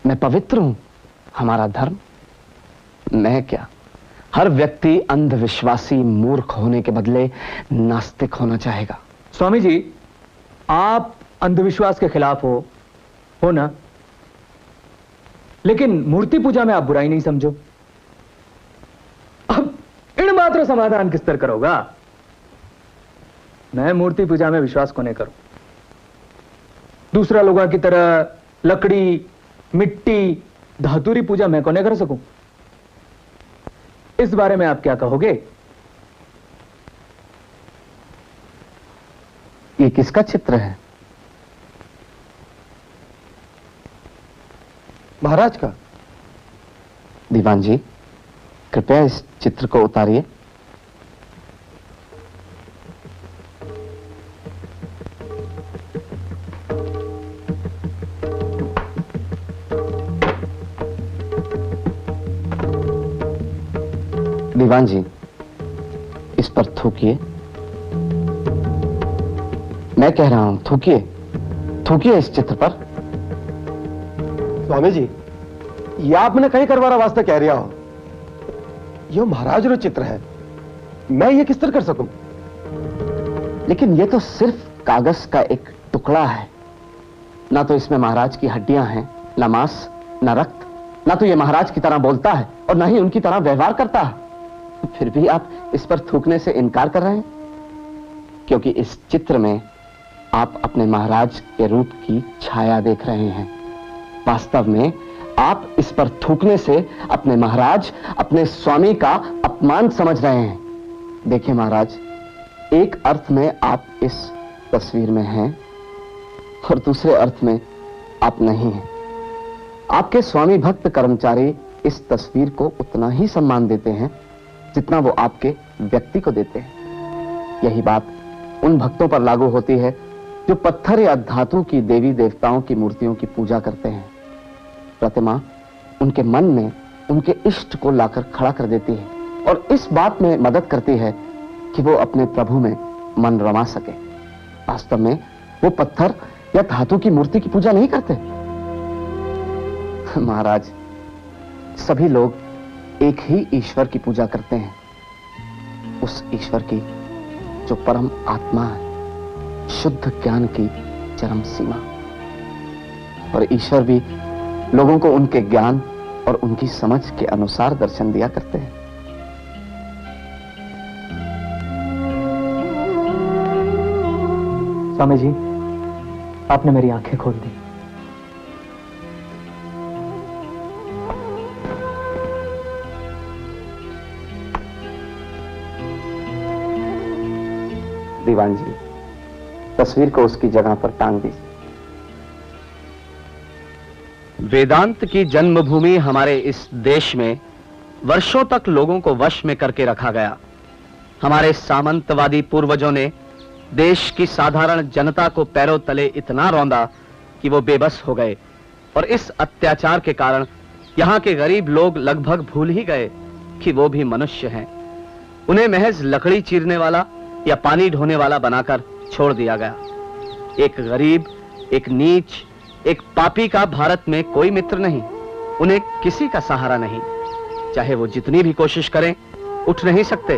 मैं पवित्र हूं। हमारा धर्म, मैं क्या, हर व्यक्ति अंधविश्वासी मूर्ख होने के बदले नास्तिक होना चाहेगा। स्वामी जी, आप अंधविश्वास के खिलाफ हो ना, लेकिन मूर्ति पूजा में आप बुराई नहीं समझो। अब इन मात्र समाधान किस तरह करोगा? मैं मूर्ति पूजा में विश्वास को नहीं करूं। दूसरा लोगों की तरह लकड़ी, मिट्टी, धातुरी पूजा मैं को नहीं कर सकूं। इस बारे में आप क्या कहोगे? ये किसका चित्र है? महाराज का। दीवान जी, कृपया इस चित्र को उतारिए। दीवान जी, इस पर थूकिए। मैं कह रहा हूं, थूकिए, थूकिए इस चित्र पर। स्वामी जी, ये आपने कहीं करवारा वास्ते कह रहा हो। ये महाराज रो चित्र है, मैं ये किस तरह कर सकूं? लेकिन ये तो सिर्फ कागज का एक टुकड़ा है। ना तो इसमें महाराज की हड्डियां हैं, ना मांस, ना रक्त। ना तो ये महाराज की तरह बोलता है और ना ही उनकी तरह व्यवहार करता है। फिर भी आप इस पर थूकने से इनकार कर रहे हैं, क्योंकि इस चित्र में आप अपने महाराज के रूप की छाया देख रहे हैं। वास्तव में आप इस पर थूकने से अपने महाराज, अपने स्वामी का अपमान समझ रहे हैं। देखिए महाराज, एक अर्थ में आप इस तस्वीर में हैं और दूसरे अर्थ में आप नहीं हैं। आपके स्वामी भक्त कर्मचारी इस तस्वीर को उतना ही सम्मान देते हैं जितना वो आपके व्यक्ति को देते हैं। यही बात उन भक्तों पर लागू होती है जो पत्थर या धातु की देवी देवताओं की मूर्तियों की पूजा करते हैं। प्रतिमा उनके मन में उनके इष्ट को लाकर खड़ा कर देती है और इस बात में मदद करती है कि वो अपने प्रभु में मन रमा सके। वास्तव में वो पत्थर या धातु की मूर्ति की पूजा नहीं करते। महाराज, सभी लोग एक ही ईश्वर की पूजा करते हैं, उस ईश्वर की जो परम आत्मा है, शुद्ध ज्ञान की चरम सीमा। और ईश्वर भी लोगों को उनके ज्ञान और उनकी समझ के अनुसार दर्शन दिया करते हैं। स्वामी जी, आपने मेरी आंखें खोल दी। दीवान जी, तस्वीर को उसकी जगह पर टांग दीजिए। वेदांत की जन्मभूमि हमारे इस देश में वर्षों तक लोगों को वश में करके रखा गया। हमारे सामंतवादी पूर्वजों ने देश की साधारण जनता को पैरों तले इतना रौंदा कि वो बेबस हो गए और इस अत्याचार के कारण यहाँ के गरीब लोग लगभग भूल ही गए कि वो भी मनुष्य हैं। उन्हें महज लकड़ी चीरने वाला या पानी ढोने वाला बनाकर छोड़ दिया गया। एक गरीब, एक नीच, एक पापी का भारत में कोई मित्र नहीं। उन्हें किसी का सहारा नहीं। चाहे वो जितनी भी कोशिश करें, उठ नहीं सकते।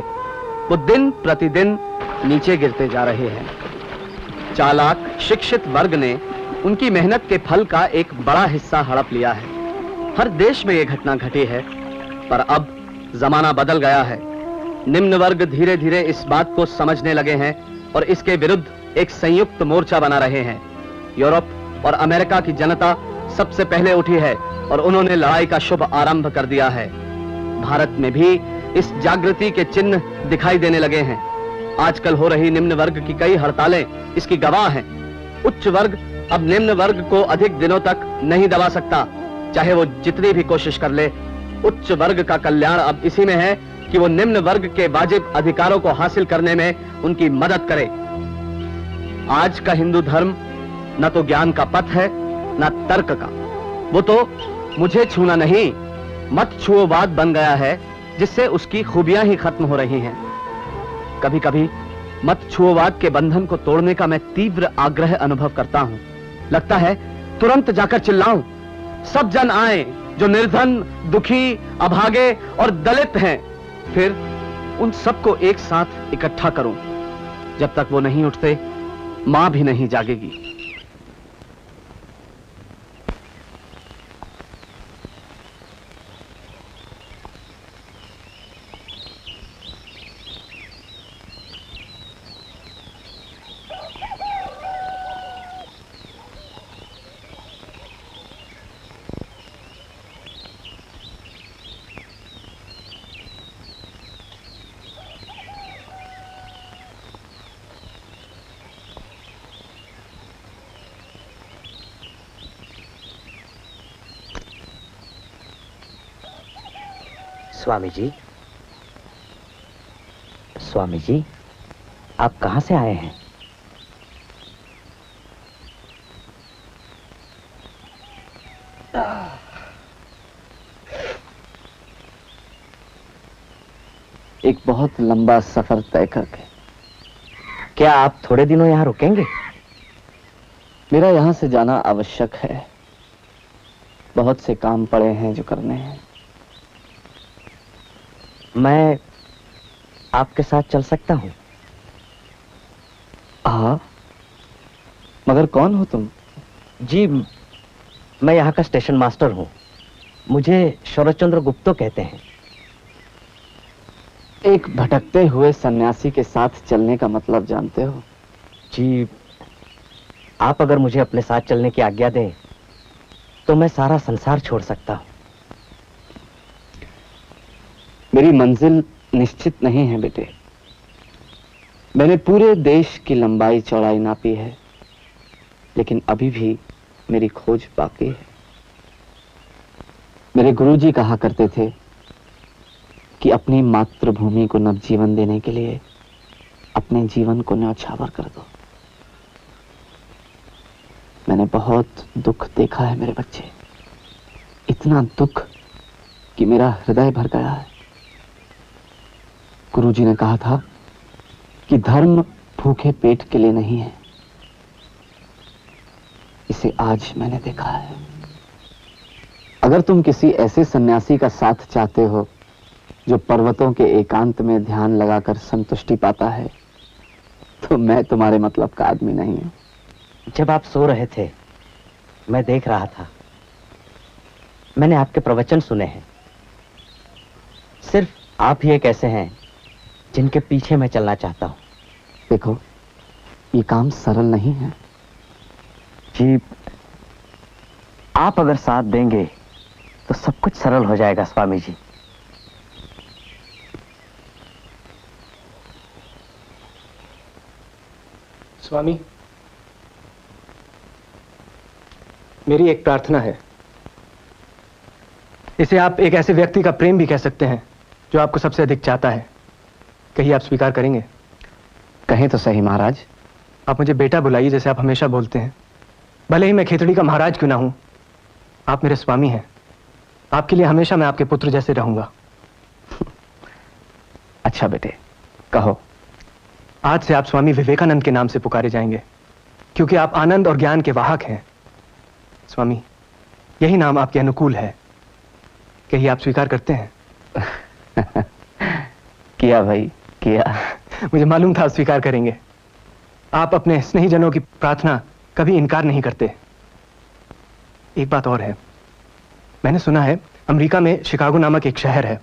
वो दिन प्रतिदिन नीचे गिरते जा रहे हैं। चालाक शिक्षित वर्ग ने उनकी मेहनत के फल का एक बड़ा हिस्सा हड़प लिया है। हर देश में यह घटना घटी है, पर अब जमाना बदल गया है। निम्न वर्ग धीरे धीरे इस बात को समझने लगे हैं और इसके विरुद्ध एक संयुक्त मोर्चा बना रहे हैं। यूरोप और अमेरिका की जनता सबसे पहले उठी है और उन्होंने लड़ाई का शुभ आरंभ कर दिया है। भारत में भी इस जागृति के चिन्ह दिखाई देने लगे हैं। आजकल हो रही निम्न वर्ग की कई हड़तालें इसकी गवाह हैं। उच्च वर्ग अब निम्न वर्ग को अधिक दिनों तक नहीं दबा सकता, चाहे वो जितनी भी कोशिश कर ले। उच्च वर्ग का कल्याण अब इसी में है कि वो निम्न वर्ग के वाजिब अधिकारों को हासिल करने में उनकी मदद करे। आज का हिंदू धर्म न तो ज्ञान का पथ है न तर्क का। वो तो मुझे छूना नहीं, मत छुओवाद बन गया है, जिससे उसकी खूबियां ही खत्म हो रही हैं। कभी कभी मत छुओवाद के बंधन को तोड़ने का मैं तीव्र आग्रह अनुभव करता हूं। लगता है तुरंत जाकर चिल्लाऊं, सब जन आए जो निर्धन, दुखी, अभागे और दलित हैं। फिर उन सबको एक साथ इकट्ठा करूं। जब तक वो नहीं उठते, मां भी नहीं जागेगी। स्वामी जी, स्वामी जी, आप कहां से आए हैं? एक बहुत लंबा सफर तय करके। क्या आप थोड़े दिनों यहां रुकेंगे? मेरा यहां से जाना आवश्यक है। बहुत से काम पड़े हैं जो करने हैं। मैं आपके साथ चल सकता हूं? हाँ, मगर कौन हो तुम? जी, मैं यहाँ का स्टेशन मास्टर हूँ। मुझे शरदचंद्र गुप्तो कहते हैं। एक भटकते हुए सन्यासी के साथ चलने का मतलब जानते हो? जी, आप अगर मुझे अपने साथ चलने की आज्ञा दें तो मैं सारा संसार छोड़ सकता हूँ। मेरी मंजिल निश्चित नहीं है बेटे। मैंने पूरे देश की लंबाई चौड़ाई नापी है, लेकिन अभी भी मेरी खोज बाकी है। मेरे गुरुजी कहा करते थे कि अपनी मातृभूमि को नवजीवन देने के लिए अपने जीवन को न्यौछावर कर दो। मैंने बहुत दुख देखा है मेरे बच्चे, इतना दुख कि मेरा हृदय भर गया है। गुरुजी ने कहा था कि धर्म भूखे पेट के लिए नहीं है। इसे आज मैंने देखा है। अगर तुम किसी ऐसे सन्यासी का साथ चाहते हो जो पर्वतों के एकांत में ध्यान लगाकर संतुष्टि पाता है, तो मैं तुम्हारे मतलब का आदमी नहीं हूं। जब आप सो रहे थे मैं देख रहा था। मैंने आपके प्रवचन सुने हैं। सिर्फ आप ही एक ऐसे हैं जिनके पीछे मैं चलना चाहता हूं। देखो, ये काम सरल नहीं है। जी, आप अगर साथ देंगे तो सब कुछ सरल हो जाएगा स्वामी जी। स्वामी, मेरी एक प्रार्थना है। इसे आप एक ऐसे व्यक्ति का प्रेम भी कह सकते हैं जो आपको सबसे अधिक चाहता है। कहीं आप स्वीकार करेंगे? कहें तो सही महाराज। आप मुझे बेटा बुलाइए जैसे आप हमेशा बोलते हैं। भले ही मैं खेतड़ी का महाराज क्यों ना हूं, आप मेरे स्वामी हैं। आपके लिए हमेशा मैं आपके पुत्र जैसे रहूंगा। अच्छा बेटे, कहो। आज से आप स्वामी विवेकानंद के नाम से पुकारे जाएंगे, क्योंकि आप आनंद और ज्ञान के वाहक हैं। स्वामी, यही नाम आपके अनुकूल है। कहीं आप स्वीकार करते हैं? किया भाई, किया। मुझे मालूम था आप स्वीकार करेंगे। आप अपने स्नेहीजनों की प्रार्थना कभी इनकार नहीं करते। एक बात और है, मैंने सुना है अमेरिका में शिकागो नामक एक शहर है।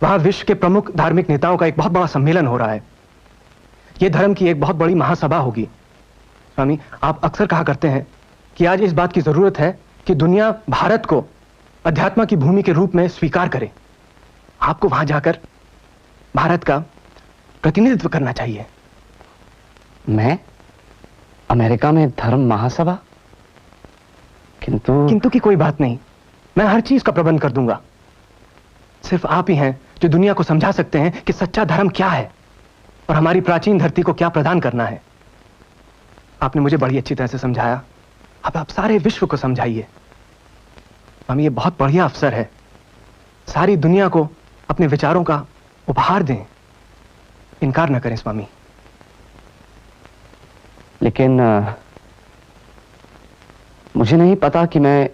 वहां विश्व के प्रमुख धार्मिक नेताओं का एक बहुत बड़ा सम्मेलन हो रहा है। यह धर्म की एक बहुत बड़ी महासभा होगी। स्वामी, आप अक्सर कहा करते हैं कि आज इस बात की जरूरत है कि दुनिया भारत को अध्यात्म की भूमि के रूप में स्वीकार करे। आपको वहां जाकर भारत का प्रतिनिधित्व करना चाहिए। मैं अमेरिका में धर्म महासभा? किंतु की कोई बात नहीं। मैं हर चीज का प्रबंध कर दूंगा। सिर्फ आप ही हैं जो दुनिया को समझा सकते हैं कि सच्चा धर्म क्या है और हमारी प्राचीन धरती को क्या प्रदान करना है। आपने मुझे बड़ी अच्छी तरह से समझाया। अब आप सारे विश्व को समझाइए। हम ये बहुत बढ़िया अवसर है। सारी दुनिया को अपने विचारों का उपहार दें। इनकार न करें स्वामी। लेकिन मुझे नहीं पता कि मैं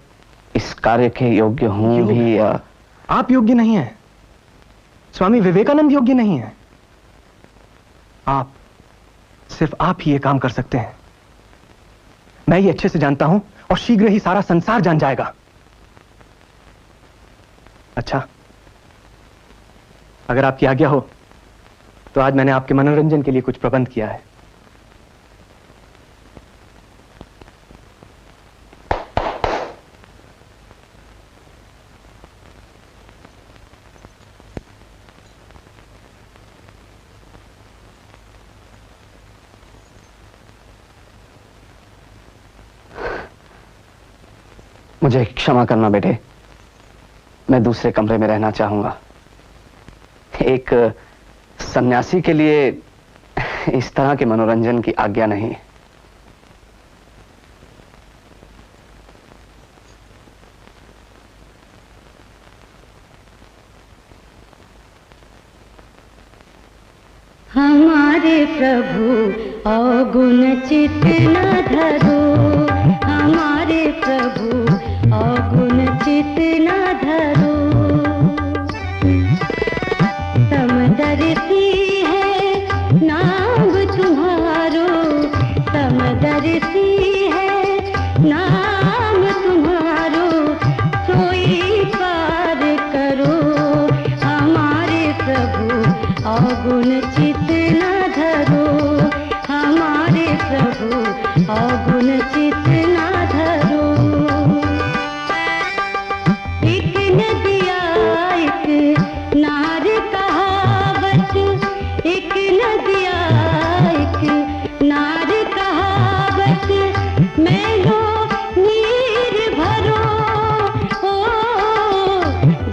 इस कार्य के योग्य हूं भी या... आप योग्य नहीं हैं। स्वामी विवेकानंद योग्य नहीं है। आप, सिर्फ आप ही ये काम कर सकते हैं। मैं ये अच्छे से जानता हूं और शीघ्र ही सारा संसार जान जाएगा। अच्छा, अगर आपकी आज्ञा हो तो आज मैंने आपके मनोरंजन के लिए कुछ प्रबंध किया है। मुझे क्षमा करना बेटे, मैं दूसरे कमरे में रहना चाहूंगा। एक सन्यासी के लिए इस तरह के मनोरंजन की आज्ञा नहीं। हमारे प्रभु अवगुण चित्त न धरो, हमारे प्रभु अवगुण चित्त न धरो। समदर्शी है नाम तुम्हारो, समदर्शी है नाम तुम्हारो, सोई पार करो। हमारे प्रभु अवगुण चित्त न धरो, हमारे प्रभु अवगुण चित्त न धरो। एक नदिया एक नार कहावत, एक नदिया एक नार कहावत, मैं लो नीर भरो। ओ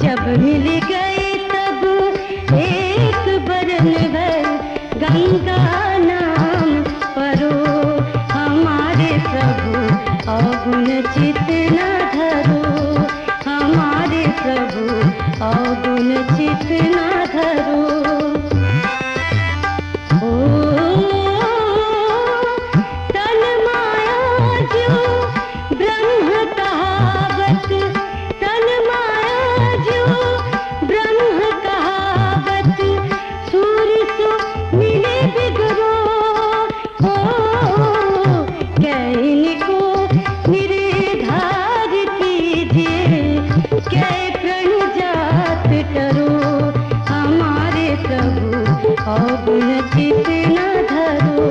जब मिल गए तब एक बरन भर गंगा नाम परो। हमारे प्रभु अवगुण चित्त न धरो, हमारे प्रभु अवगुण चित्त न धरो। तन माया जो ब्रह्म कहावत, तन माया जो ब्रह्म कहावत, सूर्य सो मिले बिगड़ो। कैन को निर्धार कीजिए, कै प्रण जात टरो। हमारे प्रभु अवगुण चित्त न धरो,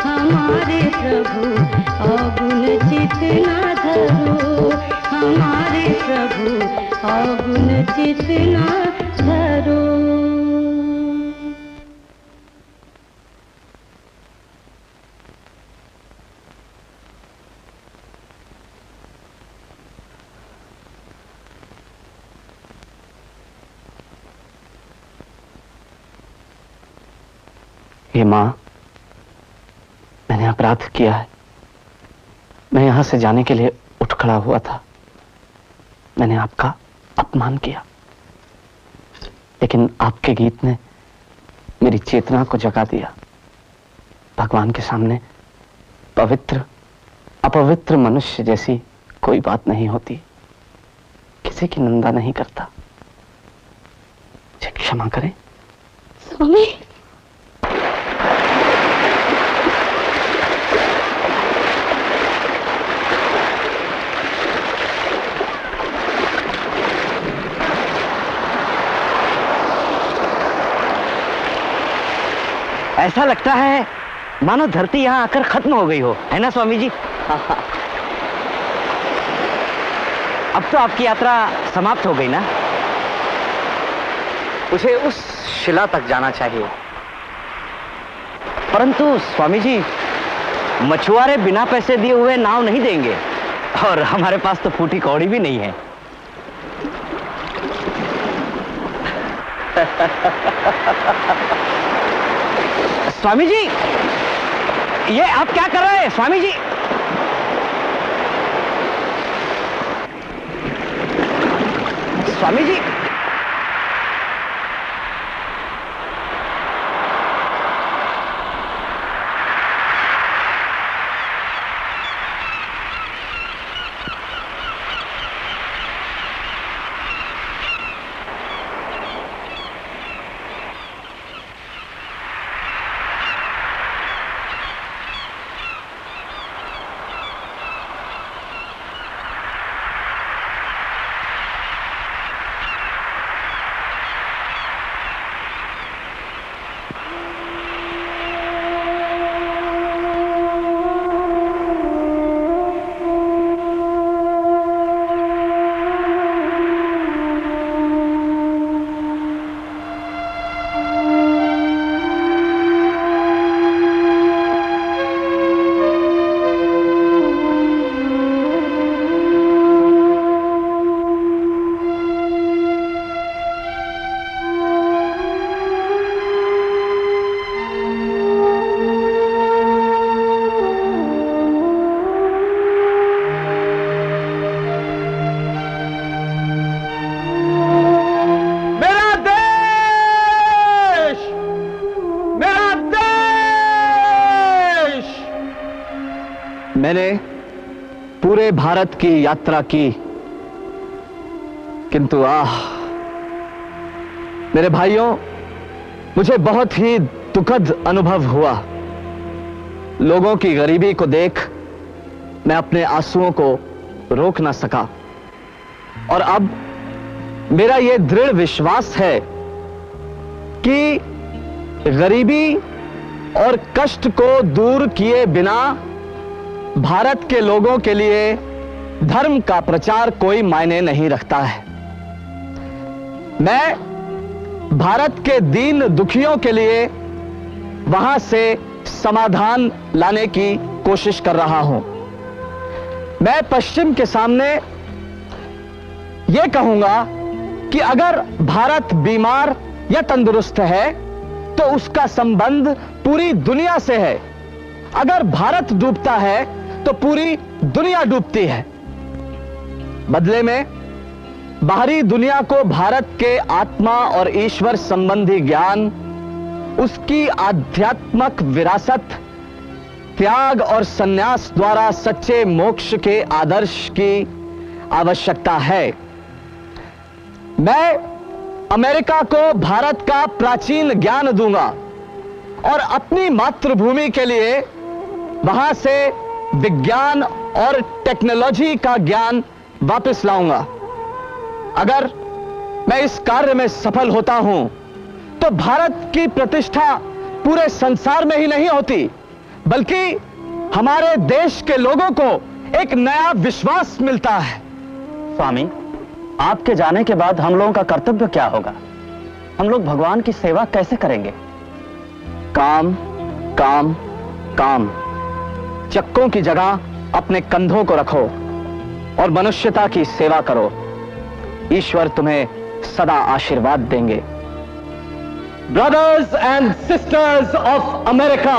हमारे प्रभु अवगुण चित्त न धरो, हमारे प्रभु अवगुण चित्त न धरो। हे मां, मैंने अपराध किया है। मैं यहां से जाने के लिए उठ खड़ा हुआ था। मैंने आपका अपमान किया, लेकिन आपके गीत ने मेरी चेतना को जगा दिया। भगवान के सामने पवित्र अपवित्र मनुष्य जैसी कोई बात नहीं होती। किसी की निंदा नहीं करता। मुझे क्षमा करें। स्वामी, ऐसा लगता है मानो धरती यहां आकर खत्म हो गई हो, है ना स्वामी जी? अब तो आपकी यात्रा समाप्त हो गई ना? मुझे उस शिला तक जाना चाहिए। परंतु स्वामी जी, मछुआरे बिना पैसे दिए हुए नाव नहीं देंगे, और हमारे पास तो फूटी कौड़ी भी नहीं है। स्वामी जी, ये आप क्या कर रहे हैं स्वामी जी? स्वामी जी, पूरे भारत की यात्रा की, किंतु मेरे भाइयों, मुझे बहुत ही दुखद अनुभव हुआ। लोगों की गरीबी को देख मैं अपने आंसुओं को रोक ना सका, और अब मेरा यह दृढ़ विश्वास है कि गरीबी और कष्ट को दूर किए बिना भारत के लोगों के लिए धर्म का प्रचार कोई मायने नहीं रखता है। मैं भारत के दीन दुखियों के लिए वहां से समाधान लाने की कोशिश कर रहा हूं। मैं पश्चिम के सामने यह कहूंगा कि अगर भारत बीमार या तंदुरुस्त है तो उसका संबंध पूरी दुनिया से है। अगर भारत डूबता है तो पूरी दुनिया डूबती है। बदले में बाहरी दुनिया को भारत के आत्मा और ईश्वर संबंधी ज्ञान, उसकी आध्यात्मिक विरासत, त्याग और संन्यास द्वारा सच्चे मोक्ष के आदर्श की आवश्यकता है। मैं अमेरिका को भारत का प्राचीन ज्ञान दूंगा और अपनी मातृभूमि के लिए वहां से विज्ञान और टेक्नोलॉजी का ज्ञान वापस लाऊंगा। अगर मैं इस कार्य में सफल होता हूं तो भारत की प्रतिष्ठा पूरे संसार में ही नहीं होती, बल्कि हमारे देश के लोगों को एक नया विश्वास मिलता है। स्वामी, आपके जाने के बाद हम लोगों का कर्तव्य क्या होगा? हम लोग भगवान की सेवा कैसे करेंगे? काम काम काम। चक्कों की जगह अपने कंधों को रखो और मनुष्यता की सेवा करो। ईश्वर तुम्हें सदा आशीर्वाद देंगे। Brothers and sisters of America,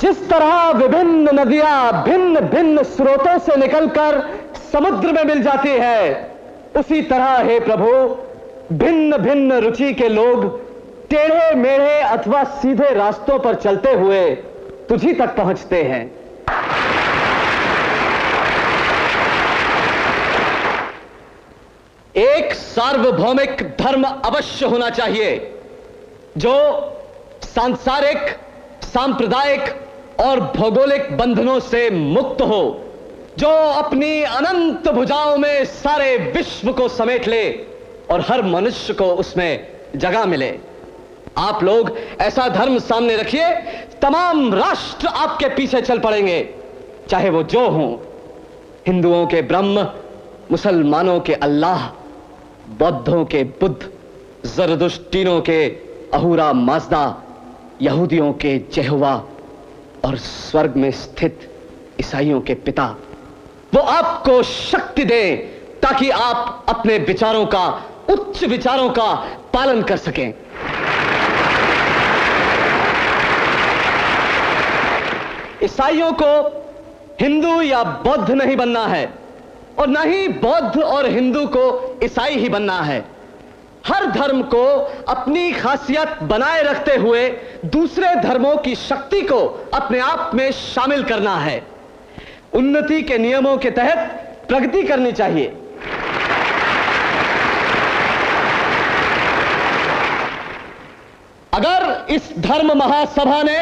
जिस तरह विभिन्न नदियां भिन्न भिन्न स्रोतों से निकलकर समुद्र में मिल जाती है, उसी तरह हे प्रभु, भिन्न भिन्न रुचि के लोग टेढ़े मेढ़े अथवा सीधे रास्तों पर चलते हुए तुझी तक पहुंचते हैं। एक सार्वभौमिक धर्म अवश्य होना चाहिए जो सांसारिक, सांप्रदायिक और भौगोलिक बंधनों से मुक्त हो, जो अपनी अनंत भुजाओं में सारे विश्व को समेट ले और हर मनुष्य को उसमें जगह मिले। आप लोग ऐसा धर्म सामने रखिए, तमाम राष्ट्र आपके पीछे चल पड़ेंगे, चाहे वो जो हों। हिंदुओं के ब्रह्म, मुसलमानों के अल्लाह, बौद्धों के बुद्ध, ज़रदुश्तीनों के अहूरा माज़दा, यहूदियों के जेहोवा और स्वर्ग में स्थित ईसाइयों के पिता, वो आपको शक्ति दें ताकि आप अपने विचारों का, उच्च विचारों का पालन कर सकें। ईसाइयों को हिंदू या बौद्ध नहीं बनना है और न ही बौद्ध और हिंदू को ईसाई ही बनना है। हर धर्म को अपनी खासियत बनाए रखते हुए दूसरे धर्मों की शक्ति को अपने आप में शामिल करना है। उन्नति के नियमों के तहत प्रगति करनी चाहिए। अगर इस धर्म महासभा ने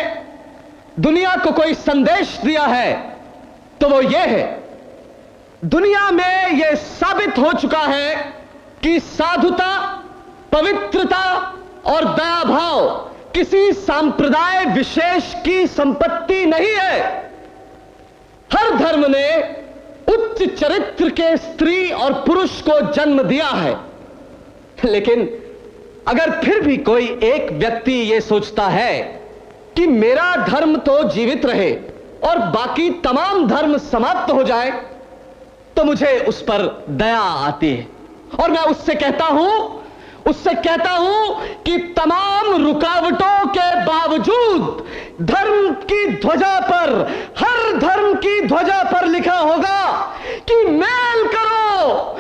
दुनिया को कोई संदेश दिया है तो वो ये है, दुनिया में यह साबित हो चुका है कि साधुता, पवित्रता और दया भाव किसी संप्रदाय विशेष की संपत्ति नहीं है। हर धर्म ने उच्च चरित्र के स्त्री और पुरुष को जन्म दिया है, लेकिन अगर फिर भी कोई एक व्यक्ति यह सोचता है कि मेरा धर्म तो जीवित रहे और बाकी तमाम धर्म समाप्त हो जाए, तो मुझे उस पर दया आती है और मैं उससे कहता हूं कि तमाम रुकावटों के बावजूद धर्म की ध्वजा पर, हर धर्म की ध्वजा पर लिखा होगा कि मेल करो,